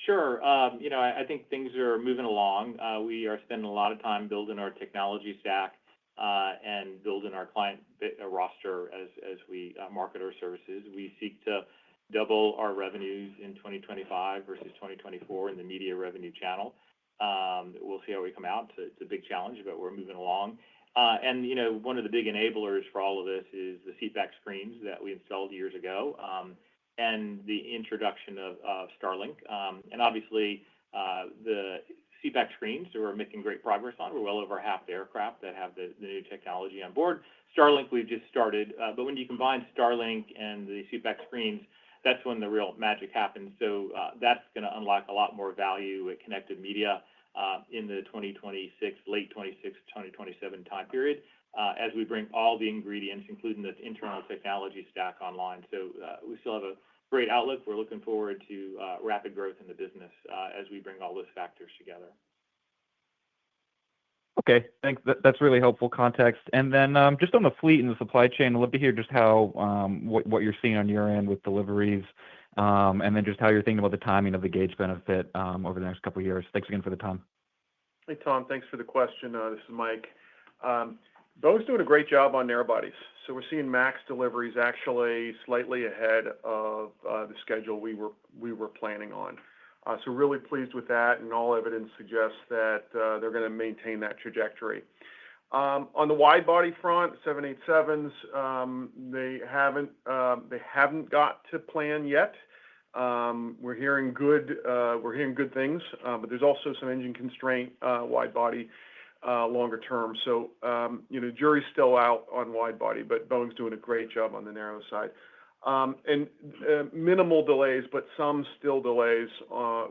Sure. I think things are moving along. We are spending a lot of time building our technology stack and building our client roster as we market our services. We seek to double our revenues in 2025 versus 2024 in the media revenue channel. We'll see how we come out. It's a big challenge, but we're moving along. And one of the big enablers for all of this is the seatback screens that we installed years ago, and the introduction of Starlink. And obviously, the seatback screens we're making great progress on. We're well over half the aircraft that have the new technology on board. Starlink, we've just started, but when you combine Starlink and the seatback screens, that's when the real magic happens. So that's going to unlock a lot more value at connected media in the 2026, late 26, 2027 time period, as we bring all the ingredients, including the internal technology stack online. So we still have a great outlook. We're looking forward to rapid growth in the business as we bring all those factors together. Okay, thanks. That's really helpful context. And then just on the fleet and the supply chain, I'd love to hear just how what you're seeing on your end with deliveries, and then just how you're thinking about the timing of the gauge benefit over the next couple of years. Thanks again for the time. Hey, Tom, thanks for the question. This is Mike. Boeing's doing a great job on narrow bodies. So we're seeing MAX deliveries actually slightly ahead of the schedule we were planning on. So really pleased with that, and all evidence suggests that they're going to maintain that trajectory. On the wide body front, 787s, they haven't got to plan yet. We're hearing good things, but there's also some engine constraint wide body longer term. So jury's still out on wide body, but Boeing's doing a great job on the narrow side. And minimal delays, but some still delays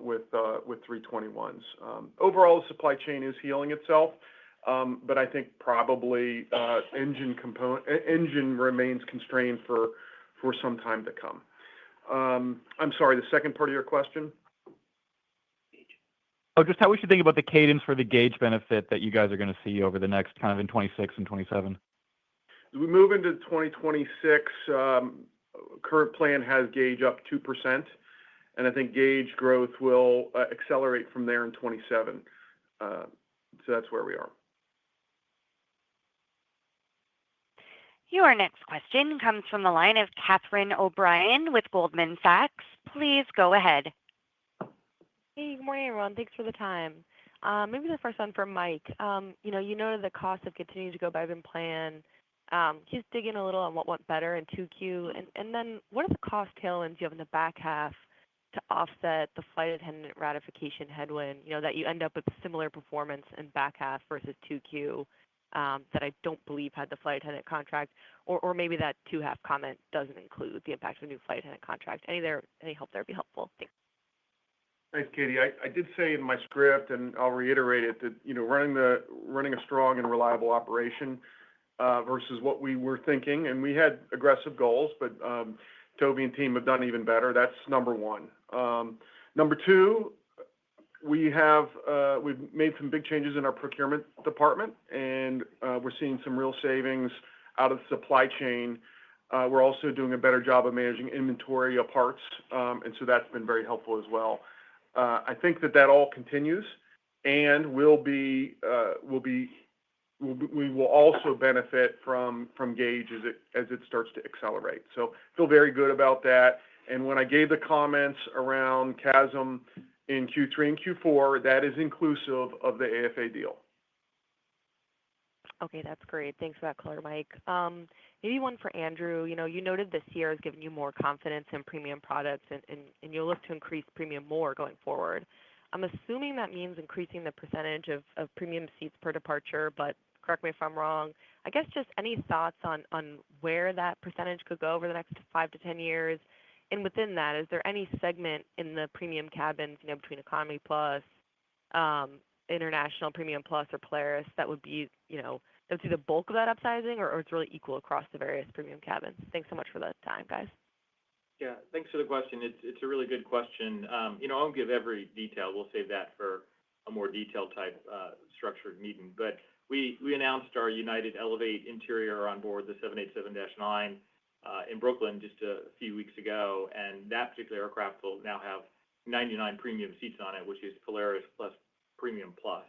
with 321s. Overall, the supply chain is healing itself, but I think probably engine remains constrained for some time to come. I'm sorry, the second part of your question? Oh, just how we should think about the cadence for the gauge benefit that you guys are going to see over the next kind of in 26 and 27. As we move into 2026, current plan has gauge up 2%, and I think gauge growth will accelerate from there in 27. So that's where we are. Your next question comes from the line of Catherine O'Brien with Goldman Sachs. Please go ahead. Hey, good morning, everyone. Thanks for the time. Maybe the first one for Mike. You noted the costs have continued to go better than planned. Just dig in a little on what went better in 2Q, and then what are the cost tailwinds you have in the back half to offset the flight attendant ratification headwind, that you end up with similar performance in back half versus 2Q that I don't believe had the flight attendant contract, or maybe that 2-half comment doesn't include the impact of a new flight attendant contract. Any help there would be helpful. Thanks. Thanks, Katie. I did say in my script, and I'll reiterate it, that running a strong and reliable operation versus what we were thinking, and we had aggressive goals, but Toby and team have done even better. That's number one. Number two, we've made some big changes in our procurement department, and we're seeing some real savings out of the supply chain. We're also doing a better job of managing inventory of parts, and so that's been very helpful as well. I think that all continues, and we will also benefit from gauge as it starts to accelerate. So feel very good about that. And when I gave the comments around CASM in Q3 and Q4, that is inclusive of the AFA deal. Okay, that's great. Thanks for that color, Mike. Maybe one for Andrew. You noted this year has given you more confidence in premium products, and you'll look to increase premium more going forward. I'm assuming that means increasing the percentage of premium seats per departure, but correct me if I'm wrong. I guess just any thoughts on where that percentage could go over the next 5 to 10 years? And within that, is there any segment in the premium cabins, between Economy Plus, International Premium Plus, or Polaris that would be, that would see the bulk of that upsizing, or it's really equal across the various premium cabins? Thanks so much for the time, guys. Yeah, thanks for the question. It's a really good question. I won't give every detail. We'll save that for a more detailed type structured meeting. But we announced our United Elevate interior on board the 787-9 in Brooklyn just a few weeks ago, and that particular aircraft will now have 99 premium seats on it, which is Polaris plus Premium Plus.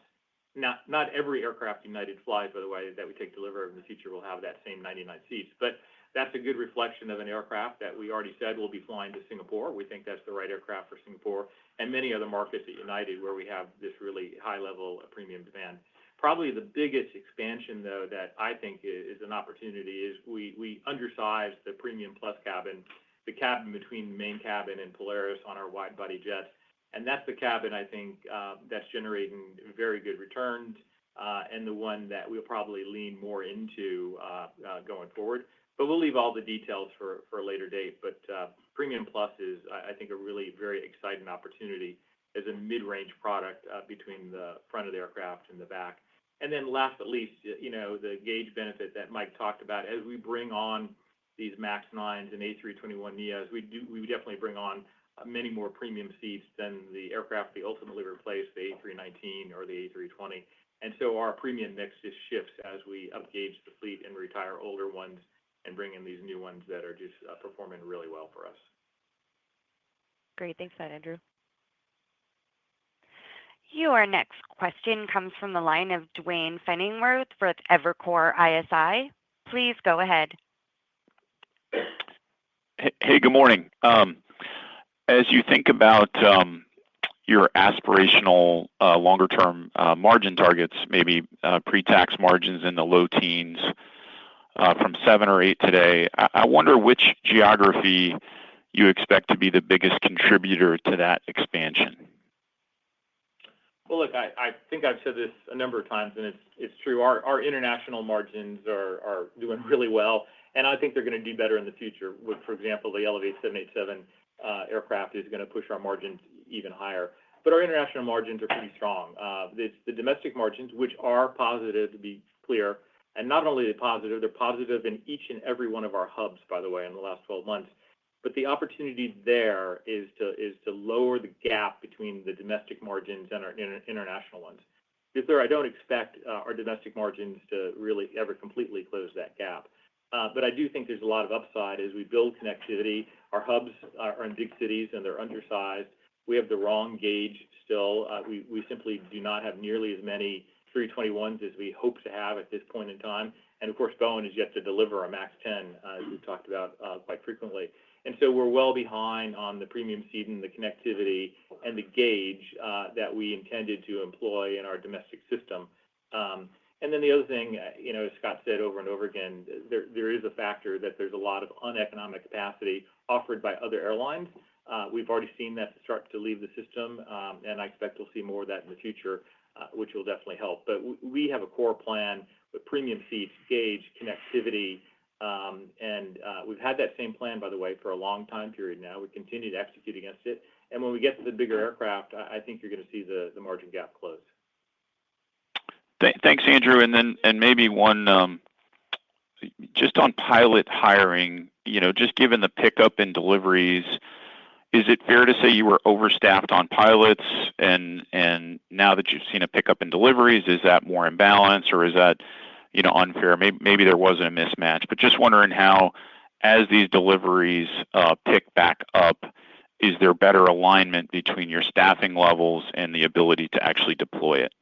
Not every aircraft United flies, by the way, that we take delivery of in the future will have that same 99 seats, but that's a good reflection of an aircraft that we already said will be flying to Singapore. We think that's the right aircraft for Singapore and many other markets at United where we have this really high level of premium demand. Probably the biggest expansion, though, that I think is an opportunity is we undersized the Premium Plus cabin, the cabin between the main cabin and Polaris on our wide-body jets. And that's the cabin, I think, that's generating very good returns and the one that we'll probably lean more into going forward. But we'll leave all the details for a later date. But Premium Plus is, I think, a really very exciting opportunity as a mid-range product between the front of the aircraft and the back. And then last but least, the gauge benefit that Mike talked about, as we bring on these MAX 9s and A321neos, we definitely bring on many more premium seats than the aircraft we ultimately replace, the A319 or the A320. And so our premium mix just shifts as we upgauge the fleet and retire older ones and bring in these new ones that are just performing really well for us. Great. Thanks for that, Andrew. Your next question comes from the line of Duane Pfennigwerth with Evercore ISI. Please go ahead. Hey, good morning. As you think about your aspirational longer-term margin targets, maybe pre-tax margins in the low teens from 7 or 8 today, I wonder which geography you expect to be the biggest contributor to that expansion. Well, look, I think I've said this a number of times, and it's true. Our international margins are doing really well, and I think they're going to do better in the future. For example, the Elevate 787 aircraft is going to push our margins even higher. But our international margins are pretty strong. It's the domestic margins, which are positive, to be clear, and not only are they positive, they're positive in each and every one of our hubs, by the way, in the last 12 months. But the opportunity there is to lower the gap between the domestic margins and our international ones. Because I don't expect our domestic margins to really ever completely close that gap. But I do think there's a lot of upside as we build connectivity. Our hubs are in big cities and they're undersized. We have the wrong gauge still. We simply do not have nearly as many 321s as we hope to have at this point in time. And of course, Boeing is yet to deliver a MAX 10, as we've talked about quite frequently. And so we're well behind on the premium seat and the connectivity and the gauge that we intended to employ in our domestic system. And then the other thing, as Scott said over and over again, there is a factor that there's a lot of uneconomic capacity offered by other airlines. We've already seen that start to leave the system, and I expect we'll see more of that in the future, which will definitely help. But we have a core plan with premium seats, gauge, connectivity, and we've had that same plan, by the way, for a long time period now. We continue to execute against it. And when we get to the bigger aircraft, I think you're going to see the margin gap close. Thanks, Andrew. And maybe one just on pilot hiring, just given the pickup in deliveries, is it fair to say you were overstaffed on pilots? And now that you've seen a pickup in deliveries, is that more imbalance or is that unfair? Maybe there wasn't a mismatch, but just wondering how, as these deliveries pick back up, is there better alignment between your staffing levels and the ability to actually deploy it?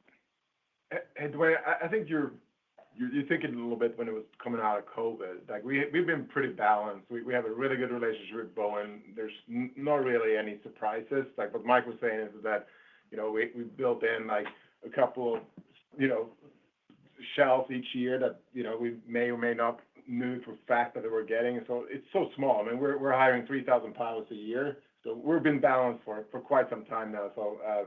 Hey, Duane, I think you're thinking a little bit when it was coming out of COVID. Like we've been pretty balanced. We have a really good relationship with Boeing. There's not really any surprises. Like what Mike was saying is that we built in like a couple of shells each year that we may or may not move for fact that we're getting. So it's so small. I mean, we're hiring 3,000 pilots a year, so we've been balanced for quite some time now. So I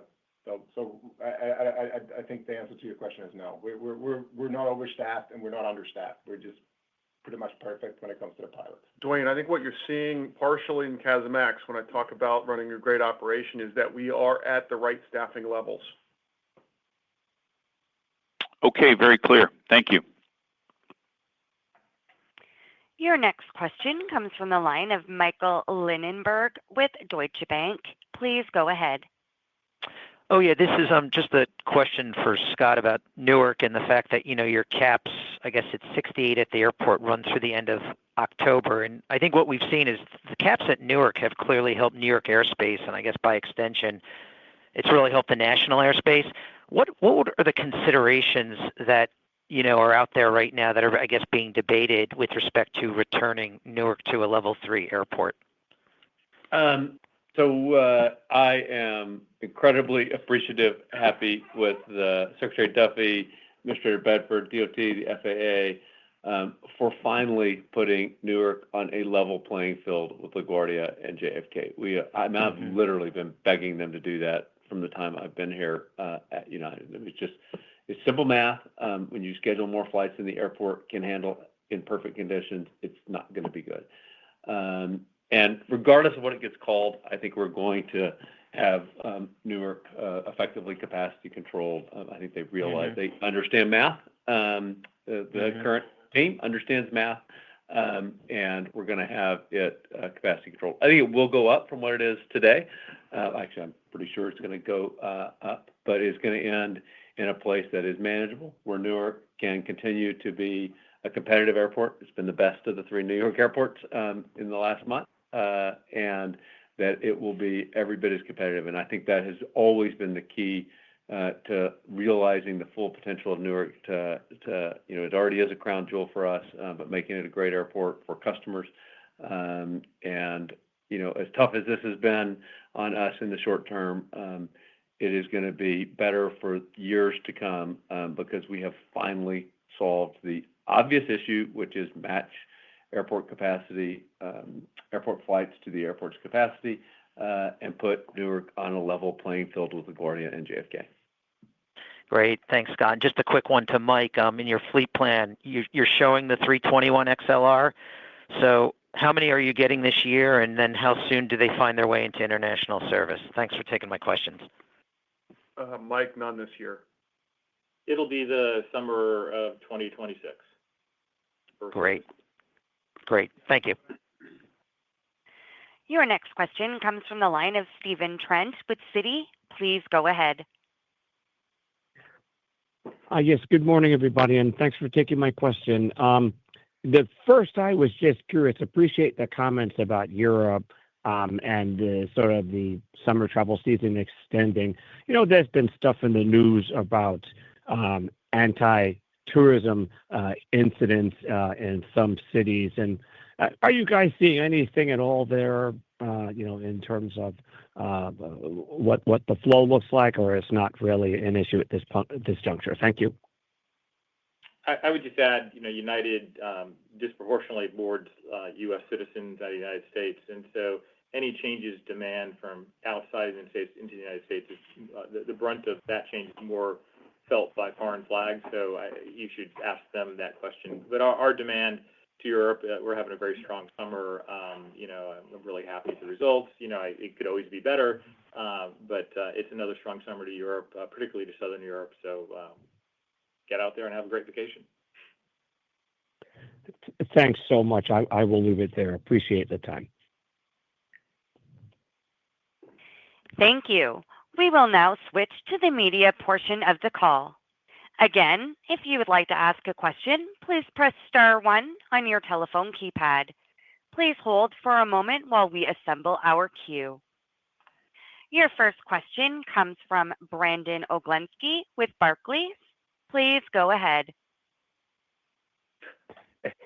think the answer to your question is no. We're not overstaffed and we're not understaffed. We're just pretty much perfect when it comes to the pilots. Duane, I think what you're seeing partially in CASM-X when I talk about running a great operation is that we are at the right staffing levels. Okay, very clear. Thank you. Your next question comes from the line of Michael Linenberg with Deutsche Bank. Please go ahead. Oh, yeah, this is just a question for Scott about Newark and the fact that, your caps, I guess it's 68 at the airport, run through the end of October. And I think what we've seen is the caps at Newark have clearly helped New York airspace, and I guess by extension, it's really helped the national airspace. What are the considerations that, are out there right now that are, I guess, being debated with respect to returning Newark to a level 3 airport? So I am incredibly appreciative, happy with Secretary Duffy, Administrator Bedford, DOT, the FAA, for finally putting Newark on a level playing field with LaGuardia and JFK. I've literally been begging them to do that from the time I've been here at United. It's simple math. When you schedule more flights than the airport can handle in perfect conditions, it's not going to be good. And regardless of what it gets called, I think we're going to have Newark effectively capacity controlled. I think they realize they understand math. The current team understands math, and we're going to have it capacity controlled. I think it will go up from what it is today. Actually, I'm pretty sure it's going to go up, but it's going to end in a place that is manageable, where Newark can continue to be a competitive airport. It's been the best of the three New York airports in the last month, and that it will be every bit as competitive. And I think that has always been the key to realizing the full potential of Newark. It already is a crown jewel for us, but making it a great airport for customers. And as tough as this has been on us in the short term, it is going to be better for years to come because we have finally solved the obvious issue, which is match airport capacity, airport flights to the airport's capacity, and put Newark on a level playing field with LaGuardia and JFK. Great. Thanks, Scott. Just a quick one to Mike. In your fleet plan, you're showing the 321 XLR. So how many are you getting this year, and then how soon do they find their way into international service? Thanks for taking my questions. Mike, none this year. It'll be the summer of 2026. Great. Thank you. Your next question comes from the line of Stephen Trent with Citi. Please go ahead. Yes, good morning, everybody, and thanks for taking my question. The first, I was just curious, appreciate the comments about Europe and the summer travel season extending. There's been stuff in the news about anti-tourism incidents in some cities. And are you guys seeing anything at all there, in terms of what the flow looks like, or it's not really an issue at this juncture? Thank you. I would just add, United disproportionately boards U.S. citizens out of the United States, and so any changes demand from outside the United States into the United States, the brunt of that change is more felt by foreign flags. So you should ask them that question. But our demand to Europe, we're having a very strong summer. I'm really happy with the results. It could always be better, but it's another strong summer to Europe, particularly to Southern Europe. So get out there and have a great vacation. Thanks so much. I will leave it there. Appreciate the time. Thank you. We will now switch to the media portion of the call. Again, if you would like to ask a question, please press star 1 on your telephone keypad. Please hold for a moment while we assemble our queue. Your first question comes from Brandon Oglenski with Barclays. Please go ahead.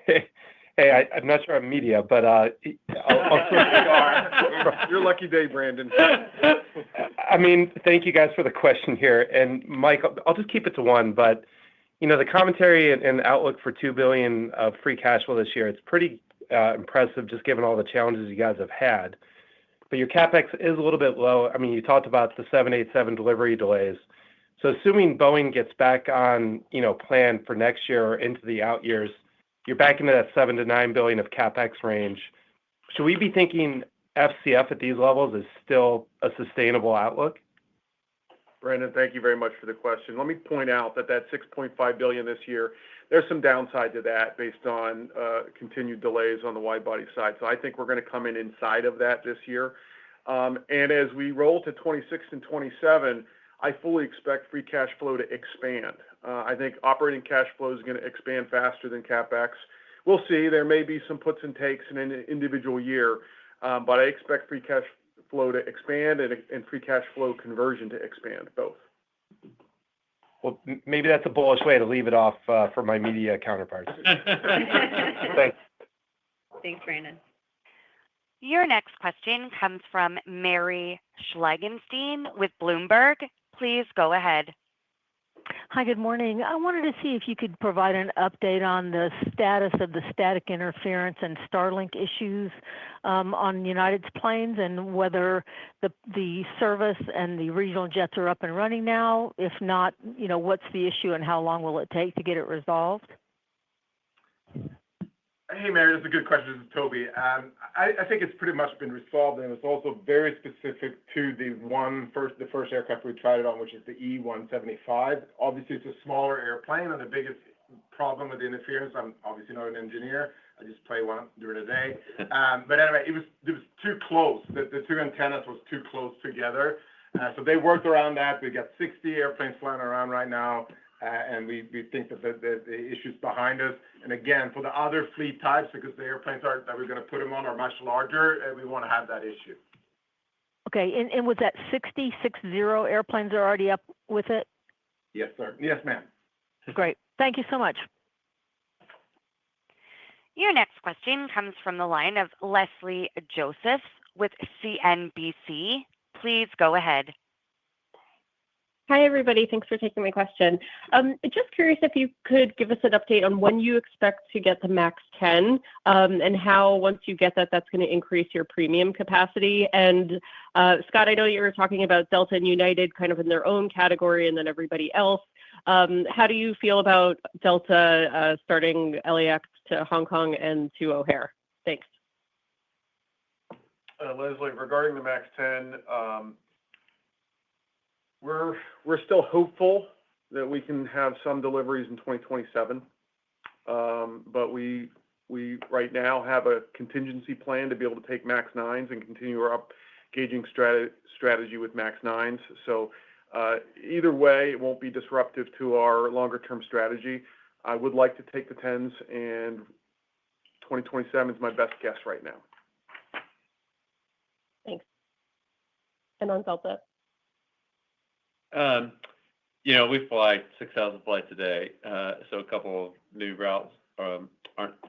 Hey, I'm not sure I'm media, but I'll Your lucky day, Brandon. Thank you guys for the question here. And Mike, I'll just keep it to one, but the commentary and outlook for $2 billion of free cash flow this year, it's pretty impressive just given all the challenges you guys have had. But your CapEx is a little bit low. You talked about the 787 delivery delays. So assuming Boeing gets back on, plan for next year or into the out years, you're back into that $7 to $9 billion of CapEx range. Should we be thinking FCF at these levels is still a sustainable outlook? Brandon, thank you very much for the question. Let me point out that $6.5 billion this year, there's some downside to that based on continued delays on the wide-body side. So I think we're going to come in inside of that this year. And as we roll to 26 and 27, I fully expect free cash flow to expand. I think operating cash flow is going to expand faster than CapEx. We'll see. There may be some puts and takes in an individual year, but I expect free cash flow to expand and free cash flow conversion to expand, both. Well, maybe that's a bullish way to leave it off for my media counterparts. Thanks. Thanks, Brandon. Your next question comes from Mary Schlangenstein with Bloomberg. Please go ahead. Hi, good morning. I wanted to see if you could provide an update on the status of the static interference and Starlink issues on United's planes and whether the service and the regional jets are up and running now. If not, what's the issue and how long will it take to get it resolved? Hey, Mary, that's a good question. This is Toby. I think it's pretty much been resolved, and it's also very specific to the first aircraft we tried it on, which is the E-175. Obviously, it's a smaller airplane, and the biggest problem with the interference, I'm obviously not an engineer. I just play one during the day. But anyway, it was too close. The two antennas was too close together. So they worked around that. We got 60 airplanes flying around right now. And we think that the issue's behind us. And again, for the other fleet types, because the airplanes that we're going to put them on are much larger, we want to have that issue. Okay, and was that 60 airplanes are already up with it? Yes, sir. Yes, ma'am. Great. Thank you so much. Your next question comes from the line of Leslie Josephs with CNBC. Please go ahead. Hi, everybody. Thanks for taking my question. Just curious if you could give us an update on when you expect to get the MAX 10 and how, once you get that, that's going to increase your premium capacity. And Scott, I know you were talking about Delta and United kind of in their own category and then everybody else. How do you feel about Delta starting LAX to Hong Kong and to O'Hare? Thanks. Leslie, regarding the MAX 10, we're still hopeful that we can have some deliveries in 2027, but we right now have a contingency plan to be able to take MAX 9s and continue our up-gauging strategy with MAX 9s. So either way, it won't be disruptive to our longer-term strategy. I would like to take the 10s, and 2027 is my best guess right now. Thanks. And on Delta? We fly 6,000 flights a day, so a couple of new routes aren't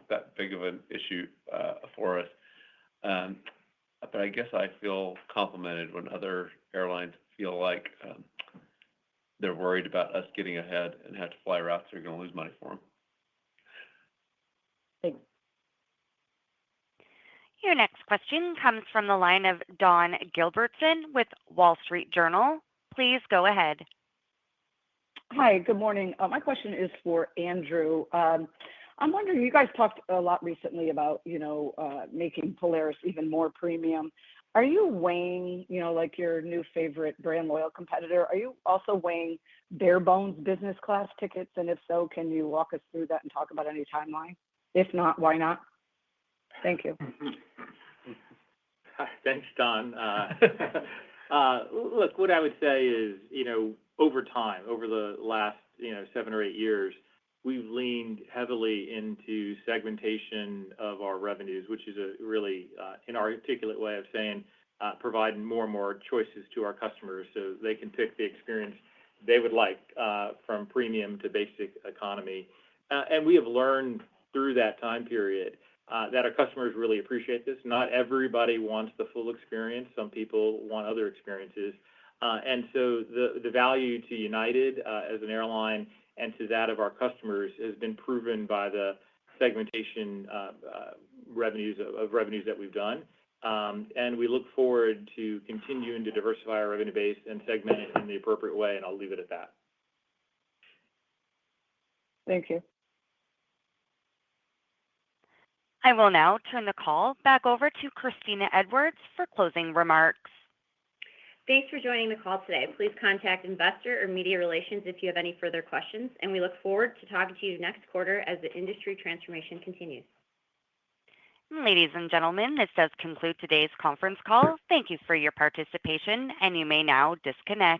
that big of an issue for us. But I guess I feel complimented when other airlines feel like they're worried about us getting ahead and have to fly routes they're going to lose money for them. Thanks. Your next question comes from the line of Dawn Gilbertson with Wall Street Journal. Please go ahead. Hi, good morning. My question is for Andrew. I'm wondering, you guys talked a lot recently about, making Polaris even more premium. Are you weighing, like your new favorite brand loyal competitor, are you also weighing bare bones business class tickets? And if so, can you walk us through that and talk about any timeline? If not, why not? Thank you. Thanks, Don. Look, what I would say is, over time, over the last, 7 or 8 years, we've leaned heavily into segmentation of our revenues, which is a really inarticulate way of saying providing more and more choices to our customers so they can pick the experience they would like from premium to basic economy. And we have learned through that time period that our customers really appreciate this. Not everybody wants the full experience. Some people want other experiences. And so the value to United as an airline and to that of our customers has been proven by the segmentation revenues that we've done. And we look forward to continuing to diversify our revenue base and segment it in the appropriate way, and I'll leave it at that. Thank you. I will now turn the call back over to Christina Edwards for closing remarks. Thanks for joining the call today. Please contact Investor or Media Relations if you have any further questions, and we look forward to talking to you next quarter as the industry transformation continues. Ladies and gentlemen, this does conclude today's conference call. Thank you for your participation, and you may now disconnect.